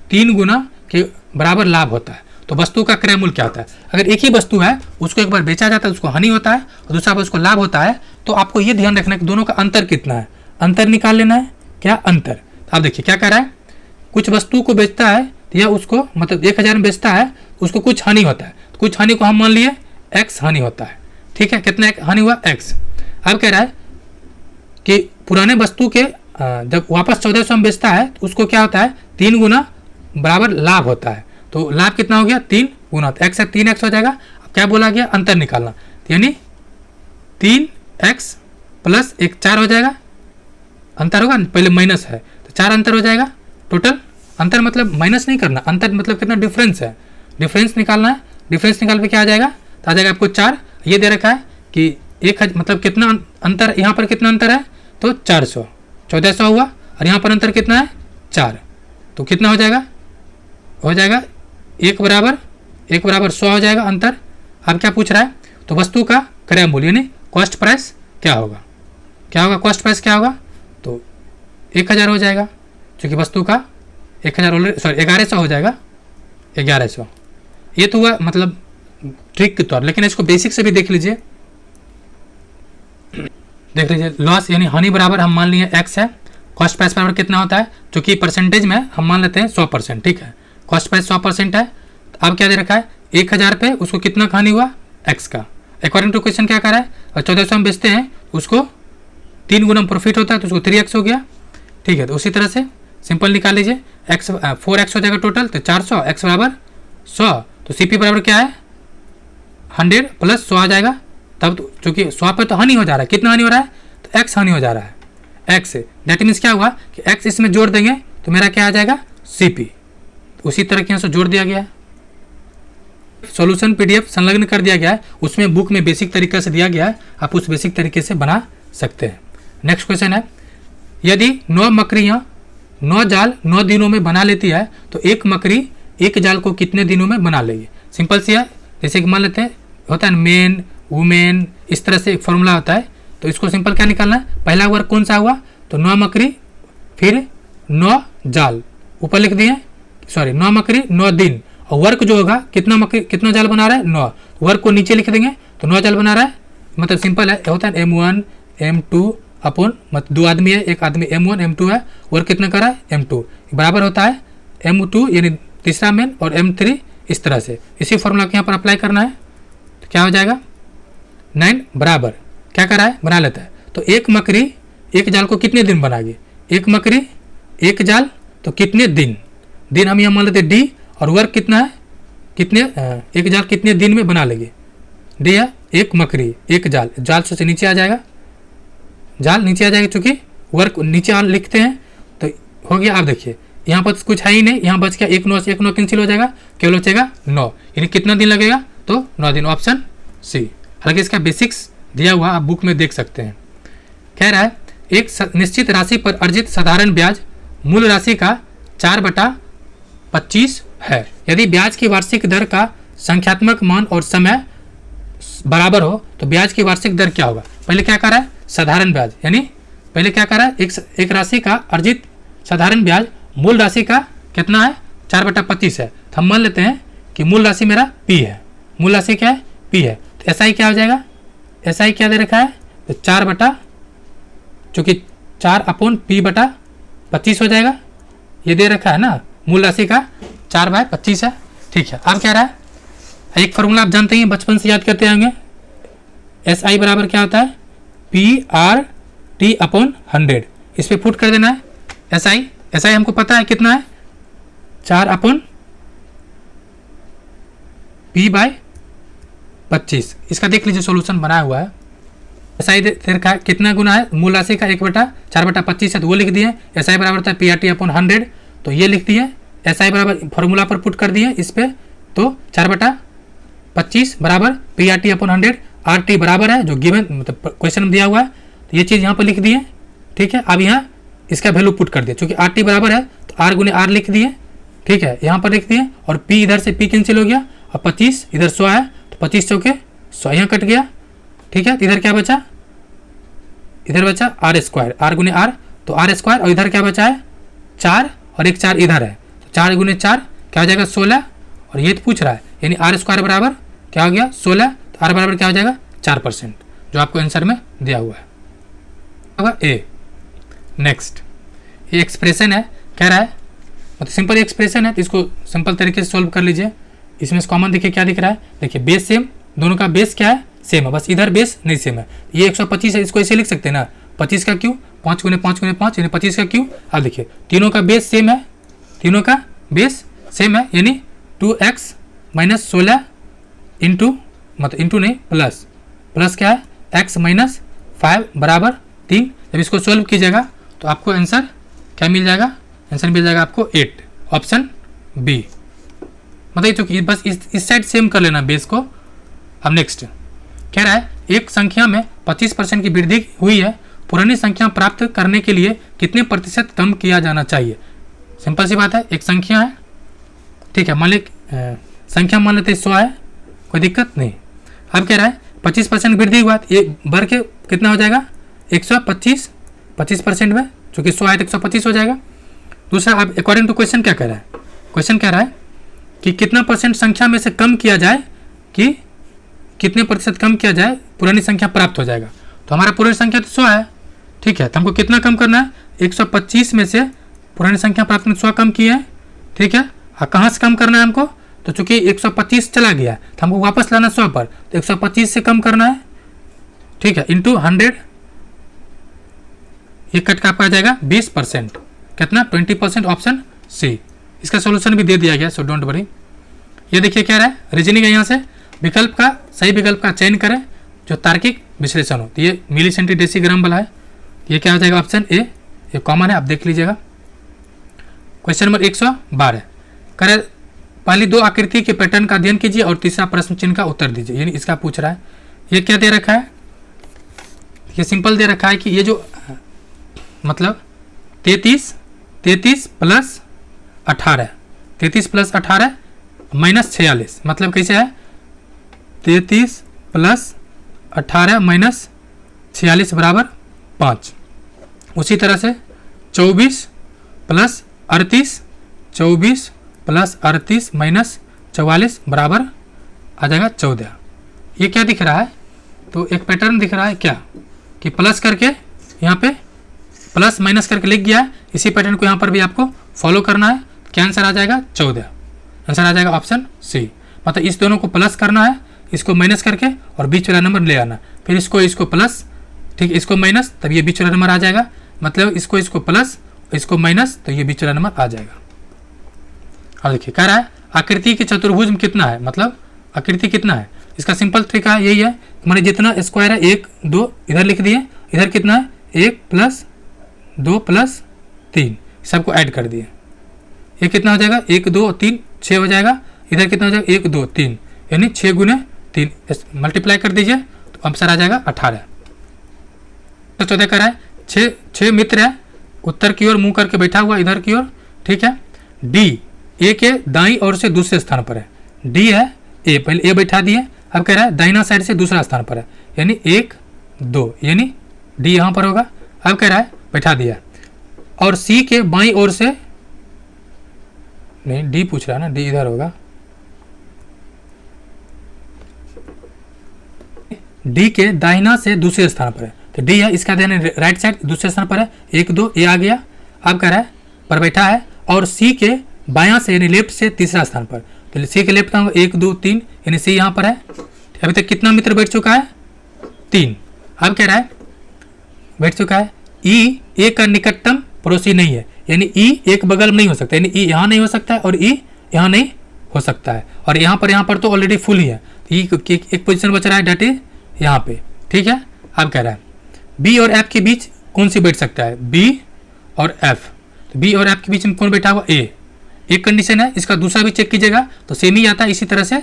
3 गुना के बराबर लाभ होता है। तो वस्तु का क्रय मूल्य क्या होता है? अगर एक ही वस्तु है, उसको एक बार बेचा जाता है, उसको हानि होता है, और दूसरा बार उसको लाभ होता है, तो आपको ये ध्यान रखना है कि दोनों का अंतर कितना है, अंतर निकाल लेना है। क्या अंतर? तो आप देखिए क्या कह रहा है, कुछ वस्तु को बेचता है या उसको मतलब 1000 में बेचता है, उसको कुछ हानि होता है, तो कुछ हानि को हम मान लिए x हानि होता है। ठीक है, कितना हानि हुआ? x। अब कह रहा है कि पुराने वस्तु के जब वापस 1400 में बेचता है तो उसको क्या होता है? 3 गुना बराबर लाभ होता है। तो लाभ कितना हो गया? 3 गुना, तो x से 3x हो जाएगा। अब क्या बोला गया? अंतर निकालना, यानी 3x प्लस 1 4 हो जाएगा। अंतर होगा, पहले माइनस है तो 4 अंतर हो जाएगा। टोटल अंतर मतलब माइनस नहीं करना, अंतर मतलब कितना? डिफरेंस है, डिफरेंस निकालना है। डिफरेंस निकाल पे क्या आ जाएगा? तो आ जाएगा आपको 4। ये दे रखा है कि 1000 मतलब कितना अंतर, यहाँ पर कितना अंतर है? तो 400, 1400 हुआ, और यहाँ पर अंतर कितना है? 4। तो कितना हो जाएगा? हो जाएगा 1 बराबर 100 हो जाएगा अंतर। अब क्या पूछ रहा है? तो वस्तु का क्रय मूल्य यानी कॉस्ट प्राइस क्या होगा? क्या होगा? कॉस्ट प्राइस क्या होगा? तो 1000 हो जाएगा, क्योंकि वस्तु का 1000 ऑलरेडी, सॉरी 1100 हो जाएगा, 1100। ये तो हुआ मतलब ट्रिक के तौर, लेकिन इसको बेसिक से भी देख लीजिए। देख लीजिए, लॉस यानी हानि बराबर हम मान लिए x है, कॉस्ट प्राइस बराबर कितना होता है? क्योंकि परसेंटेज में हम मान लेते हैं 100%। ठीक है, कॉस्ट प्राइस 100% है। तो अब क्या दे रखा है? 1000 पे उसको कितना हानि हुआ? x का। अकॉर्डिंग टू क्वेश्चन क्या कर रहा है? और 1400 में बेचते हैं, उसको 3 गुना प्रॉफिट होता है, तो उसको 3x हो गया। ठीक है, तो उसी तरह से सिंपल निकाल लीजिए, 4x हो जाएगा टोटल, तो 400, x बराबर 100। तो CP बराबर क्या है? 100 प्लस 100 आ जाएगा। तब तो चूंकि 100 पे तो हानि हो जा रहा है, कितना हानि हो रहा है? तो x हानि हो जा रहा है, x। दैट मीन्स क्या हुआ कि x इसमें जोड़ देंगे तो मेरा क्या आ जाएगा? CP। तो उसी तरह के यहाँ से जोड़ दिया गया है। सॉल्यूशन PDF संलग्न कर दिया गया है, उसमें बुक में बेसिक तरीके से दिया गया है, आप उस बेसिक तरीके से बना सकते हैं। नेक्स्ट क्वेश्चन है, यदि 9 मकड़ियाँ 9 जाल 9 दिनों में बना लेती है तो एक मकड़ी एक जाल को कितने दिनों में बना लेगी? सिंपल सी है, जैसे कि मान लेते हैं होता है मेन वुमेन, इस तरह से एक फॉर्मूला होता है। तो इसको सिंपल क्या निकालना है? पहला वर्ग कौन सा हुआ? तो 9 मकड़ी फिर 9 जाल, ऊपर लिख दिए, सॉरी 9 मकड़ी 9 दिन, और वर्ग जो होगा कितना मकड़ी कितना जाल बना रहा है? 9। वर्ग को नीचे लिख देंगे तो 9 जाल बना रहा है, मतलब सिंपल है, होता है M1 M2 अपन मतलब 2 आदमी है, एक आदमी M1 M2 है, वर्ग कितना कर रहा है? M2 बराबर होता है M2 यानी तीसरा मेन और M3, इस तरह से इसी फॉर्मूला को यहाँ पर अप्लाई करना है। तो क्या हो जाएगा? 9 बराबर क्या कर रहा है? बना लेता है। तो एक मकड़ी एक जाल को कितने दिन बनाएगी? एक मकड़ी एक जाल तो कितने दिन? दिन हम यहाँ मान लेते D, और वर्ग कितना है? कितने एक जाल कितने दिन में बना लेगी? D है, एक मकड़ी एक जाल, जाल से नीचे आ जाएगा, जाल नीचे आ जाएगा, चूंकि वर्ग नीचे लिखते हैं तो हो गया। आप देखिए यहाँ पर कुछ है ही नहीं, यहाँ बच गया 1 9 से 1 9 कैंसिल हो जाएगा, केवल बचेगा 9, यानी कितना दिन लगेगा? तो 9 दिन, ऑप्शन सी। हालांकि इसका बेसिक्स दिया हुआ आप बुक में देख सकते हैं। कह रहा है एक निश्चित राशि पर अर्जित साधारण ब्याज मूल राशि का 4/25 है। यदि ब्याज की वार्षिक दर का संख्यात्मक मान और समय बराबर हो तो ब्याज की वार्षिक दर क्या होगा? पहले क्या कर रहा है? साधारण ब्याज, यानी पहले क्या कर रहा है? एक राशि का अर्जित साधारण ब्याज मूल राशि का कितना है? 4/25 है। तो हम मान लेते हैं कि मूल राशि मेरा P है, मूल राशि क्या है? P है। तो SI क्या हो जाएगा? SI क्या दे रखा है? तो 4 चूँकि 4/P/25 हो जाएगा, ये दे रखा है ना, मूल राशि का 4/25 है। ठीक है, अब क्या रहा है? एक फॉर्मूला आप जानते हैं, बचपन से याद करते होंगे, SI बराबर क्या होता है? PR/T/100। इस पर पुट कर देना है SI हमको पता है कितना है? 4/P/25। इसका देख लीजिए सॉल्यूशन बनाया हुआ है। SI दे रखा है कितना गुना है? मूल राशि का 1/4/25 है, तो वो लिख दिए। SI बराबर होता है PR/T/100, तो ये लिख दिए। SI बराबर फॉर्मूला पर पुट कर दिए इस पर, तो 4/25 बराबर PR/T/100। RT बराबर है जो गिवन मतलब क्वेश्चन में दिया हुआ है, तो ये चीज़ यहाँ पर लिख दिए। ठीक है। अब यहाँ इसका वैल्यू पुट कर दिया, चूंकि आर टी बराबर है तो आर गुने आर लिख दिए, ठीक है, यहाँ पर लिख दिए, और पी इधर से पी कैंसिल हो गया, और 25 इधर 100 है तो 25 चौके 100 यहाँ कट गया, ठीक है। तो इधर क्या बचा, इधर बचा आर स्क्वायर, आर गुने आर तो आर स्क्वायर, और इधर क्या बचा है 4 और एक 4 इधर है तो 4 गुने 4 क्या हो जाएगा 16, और ये तो पूछ रहा है यानी आर स्क्वायर बराबर क्या हो गया 16, तो आर बराबर क्या हो जाएगा 4%, जो आपको आंसर में दिया हुआ है होगा ए। नेक्स्ट ये एक्सप्रेशन है, कह रहा है मतलब सिंपल एक्सप्रेशन है तो इसको सिंपल तरीके से सोल्व कर लीजिए। इसमें कॉमन देखिए क्या दिख रहा है, देखिए बेस सेम, दोनों का बेस क्या है सेम है, बस इधर बेस नहीं सेम है। ये 125 है, इसको ऐसे लिख सकते हैं ना 25 का क्यू 5 गुने 5 गुने 5 यानी 25 का क्यू। अब देखिए तीनों का बेस सेम है, तीनों का बेस सेम है यानी 2x माइनस 16 इंटू मतलब इंटू नहीं प्लस, प्लस क्या है x माइनस 5 बराबर 3। जब इसको सोल्व कीजिएगा तो आपको आंसर क्या मिल जाएगा, आंसर मिल जाएगा आपको 8, ऑप्शन बी। मतलब चूंकि बस इस साइड सेम कर लेना बेस को। अब नेक्स्ट कह रहा है एक संख्या में 25% की वृद्धि हुई है, पुरानी संख्या प्राप्त करने के लिए कितने प्रतिशत कम किया जाना चाहिए। सिंपल सी बात है, एक संख्या है, ठीक है, मान ली संख्या मान लेते 100 है, कोई दिक्कत नहीं। अब कह रहा है 25% वृद्धि हुआ तो ये बढ़ के कितना हो जाएगा 125, 25% में चूँकि 100 है तो 125 हो जाएगा। दूसरा अब अकॉर्डिंग टू क्वेश्चन क्या कह रहा है, क्वेश्चन कह रहा है कि कितना परसेंट संख्या में से कम किया जाए कि कितने प्रतिशत कम किया जाए पुरानी संख्या प्राप्त हो जाएगा। तो हमारा पुरानी संख्या तो 100 है, ठीक है, तो हमको कितना कम करना है 125 में से पुरानी संख्या प्राप्त में 100 कम किया है, ठीक है। और कहाँ से कम करना है हमको, तो चूंकि 125 चला गया तो हमको वापस लाना 100 पर, तो 125 से कम करना है, ठीक है, इंटू 100, ये कट का आपका आ जाएगा 20%, कितना 20%, ऑप्शन सी। इसका सोल्यूशन भी दे दिया गया, सो डोंट वरी। ये देखिए क्या रहा है रीजनिंग है, यहाँ से विकल्प का सही विकल्प का चयन करें जो तार्किक विश्लेषण हो। तो ये मिली सेंटीडेसीग्राम वाला है, ये क्या हो जाएगा ऑप्शन ए, ये कॉमन है, आप देख लीजिएगा। क्वेश्चन नंबर 112 करे पहली दो आकृति के पैटर्न का अध्ययन कीजिए और तीसरा प्रश्न चिन्ह का उत्तर दीजिए, यानी इसका पूछ रहा है। ये क्या दे रखा है, ये सिंपल दे रखा है कि ये जो मतलब 33 प्लस 18, 33 प्लस 18 माइनस 46, मतलब कैसे है 33 प्लस 18 माइनस 46 बराबर 5। उसी तरह से 24 प्लस 38, 24 प्लस 38 माइनस 44 बराबर आ जाएगा 14। ये क्या दिख रहा है, तो एक पैटर्न दिख रहा है क्या कि प्लस करके यहाँ पे प्लस माइनस करके लिख गया है, इसी पैटर्न को यहाँ पर भी आपको फॉलो करना है। क्या आंसर आ जाएगा 14, आंसर आ जाएगा ऑप्शन सी। मतलब इस दोनों को प्लस करना है, इसको माइनस करके और बीच वाला नंबर ले आना, फिर इसको प्लस, ठीक, इसको माइनस, तब ये बीच वाला नंबर आ जाएगा। मतलब इसको प्लस, इसको माइनस, तो ये बीच वाला नंबर आ जाएगा। और देखिए कह रहा है आकृति के चतुर्भुज में कितना है, मतलब आकृति कितना है, इसका सिंपल तरीका यही है, मैंने जितना स्क्वायर है 1 2 इधर लिख दिए, इधर कितना है 1 प्लस 2 प्लस 3 सबको ऐड कर दिए, ये कितना हो जाएगा 1 2 3 6 हो जाएगा। इधर कितना हो जाएगा 1 2 3 यानी 6 गुने 3 मल्टीप्लाई कर दीजिए तो आंसर आ जाएगा 18। तो 14 कर रहा है 6 मित्र है, उत्तर की ओर मुंह करके बैठा हुआ इधर की ओर, ठीक है। डी ए के दाईं ओर से दूसरे स्थान पर है, डी है ए, पहले ए बैठा दिए, अब कह रहा है दाहिना साइड से दूसरा स्थान पर है, यानी 1 2 यानी डी यहाँ पर होगा। अब कह रहा है बैठा दिया, और सी के बाईं ओर से नहीं, डी पूछ रहा है ना, डी इधर होगा, डी के दाहिना से दूसरे स्थान पर है, तो डी है इसका देना राइट साइड दूसरे स्थान पर है, 1 2 ए आ गया। अब कह रहा है पर बैठा है, और सी के बायां से यानी लेफ्ट से तीसरा स्थान पर, तो सी के लेफ्ट का 1 2 3 यानी सी यहाँ पर है। अभी तक कितना मित्र बैठ चुका है 3। अब कह रहा है बैठ चुका है ई ए का निकटतम पड़ोसी नहीं है, यानी ई एक बगल में नहीं हो सकता, यानी ई यहाँ नहीं हो सकता है और ई यहाँ नहीं हो सकता है, और यहाँ पर तो ऑलरेडी फुल ही है, ई एक पोजीशन बच रहा है डेट इज यहाँ पे, ठीक है। अब कह रहा है बी और एफ के बीच कौन सी बैठ सकता है, बी और एफ, तो बी और एफ के बीच में कौन बैठा हुआ ए, एक कंडीशन है, इसका दूसरा भी चेक कीजिएगा तो सेम ही आता है। इसी तरह से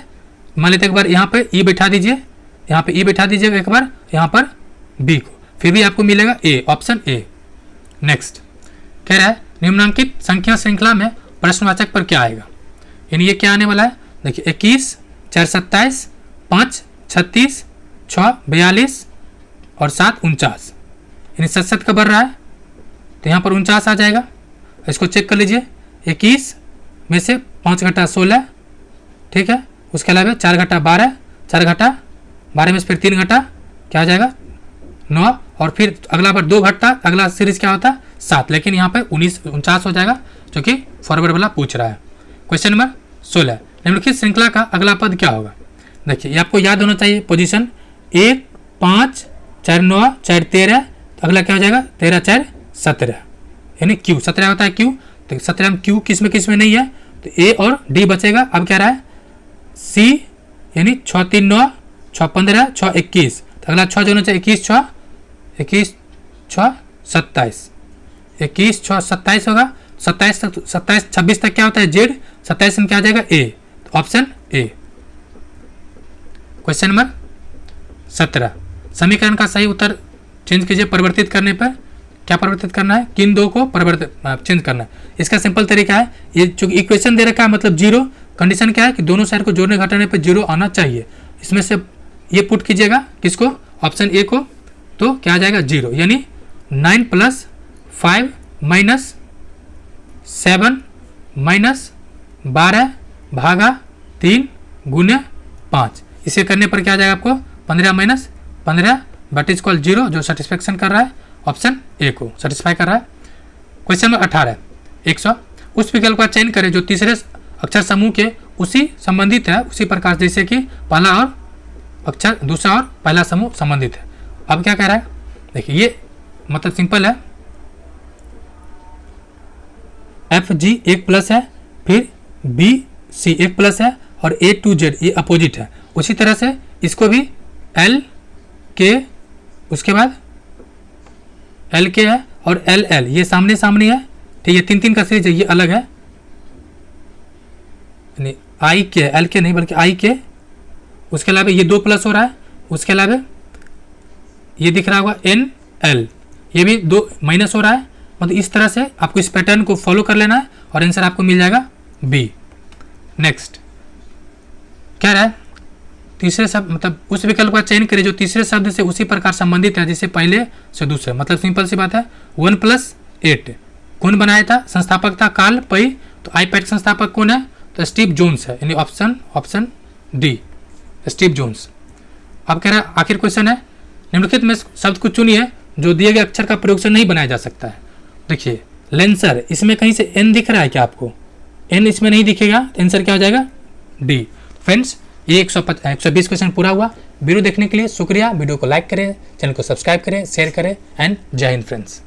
मान लेते एक बार यहाँ पे ई बैठा दीजिए, यहाँ पे ई बैठा दीजिएगा एक बार, यहाँ पर बी को, फिर भी आपको मिलेगा ए, ऑप्शन ए। नेक्स्ट कह रहा है निम्नलिखित संख्या श्रृंखला में प्रश्नवाचक पर क्या आएगा, यानी ये क्या आने वाला है। देखिए 21, 4 27, 5 36, 6 42 और 7 49, यानी 7 का बढ़ रहा है तो यहाँ पर 49 आ जाएगा। इसको चेक कर लीजिए, 21 में से 5 घटा 16, ठीक है, उसके अलावा 4 घटा 12, 4 घटा 12 में से फिर 3 घटा क्या आ जाएगा 9, और फिर अगला बार 2 घटा, अगला सीरीज क्या होता है 7, लेकिन यहाँ पर 49 हो जाएगा जो कि फॉरवर्ड वाला पूछ रहा है। क्वेश्चन नंबर 16, निम्नलिखित श्रृंखला का अगला पद क्या होगा। देखिए ये आपको याद होना चाहिए पोजीशन 1 5 4 9 4 13, तो अगला क्या हो जाएगा 13 4 17, यानी क्यू 17 होता है क्यू, तो 17 में क्यू किस में नहीं है तो ए और डी बचेगा। अब क्या रहा है सी, यानी 6 3 9 6 15 6 21, तो अगला 6 जो होना चाहिए 21 6 27, 21 6 27 होगा। 27 26 तक क्या होता है जेड, 27 में क्या आ जाएगा ए, तो ऑप्शन ए। क्वेश्चन नंबर 17, समीकरण का सही उत्तर चेंज कीजिए। परिवर्तित करने पर क्या परिवर्तित करना है, किन दो को परिवर्तित चेंज करना है। इसका सिंपल तरीका है, ये जो इक्वेशन दे रखा है मतलब जीरो, कंडीशन क्या है कि दोनों साइड को जोड़ने घटाने पर जीरो आना चाहिए। इसमें से ये पुट कीजिएगा किसको, ऑप्शन ए को, तो क्या आ जाएगा 0, यानी 9 + 5 - 7 - 12 भागा 3 × 5। इसे करने पर क्या आ जाएगा आपको 15 - 15 बट इज कॉल 0, जो सेटिस्फेक्शन कर रहा है ऑप्शन ए को सेटिस्फाई कर रहा है। क्वेश्चन नंबर 18, 100, उस विकल्प का चयन करें जो तीसरे अक्षर समूह के उसी संबंधित है उसी प्रकार जैसे कि पहला और अक्षर दूसरा और पहला समूह संबंधित है। अब क्या कह रहा है, देखिए ये मतलब सिंपल है, एफ जी 1+ है, फिर बी सी 1+ है और ए टू जेड ये अपोजिट है। उसी तरह से इसको भी एल के, उसके बाद एल के है और एल एल ये सामने सामने है, ठीक है, 3 3 का सीरीज है, ये अलग है, यानी आई के, एल के नहीं बल्कि आई के। उसके अलावा ये 2+ हो रहा है, उसके अलावा ये दिख रहा होगा एन एल, ये भी 2- हो रहा है। मतलब इस तरह से आपको इस पैटर्न को फॉलो कर लेना है और आंसर आपको मिल जाएगा बी। नेक्स्ट क्या रहा है, तीसरे शब्द मतलब उस विकल्प का चयन करें जो तीसरे शब्द से उसी प्रकार संबंधित है जैसे पहले से दूसरे। मतलब सिंपल सी बात है, 1+8 कौन बनाया था, संस्थापक था कार्ल पई, तो आईपैड संस्थापक कौन है तो स्टीव जोन्स है, यानी ऑप्शन डी स्टीव जोन्स। अब कह रहा है आखिर क्वेश्चन है, निम्नलिखित में शब्द को चुनिए जो दिए गए अक्षर का प्रयोग से नहीं बनाया जा सकता है। देखिए लेंसर, इसमें कहीं से एन दिख रहा है क्या आपको, एन इसमें नहीं दिखेगा, तो आंसर क्या हो जाएगा डी। फ्रेंड्स ये 120 क्वेश्चन पूरा हुआ। वीडियो देखने के लिए शुक्रिया। वीडियो को लाइक करें, चैनल को सब्सक्राइब करें, शेयर करें एंड जय हिंद फ्रेंड्स।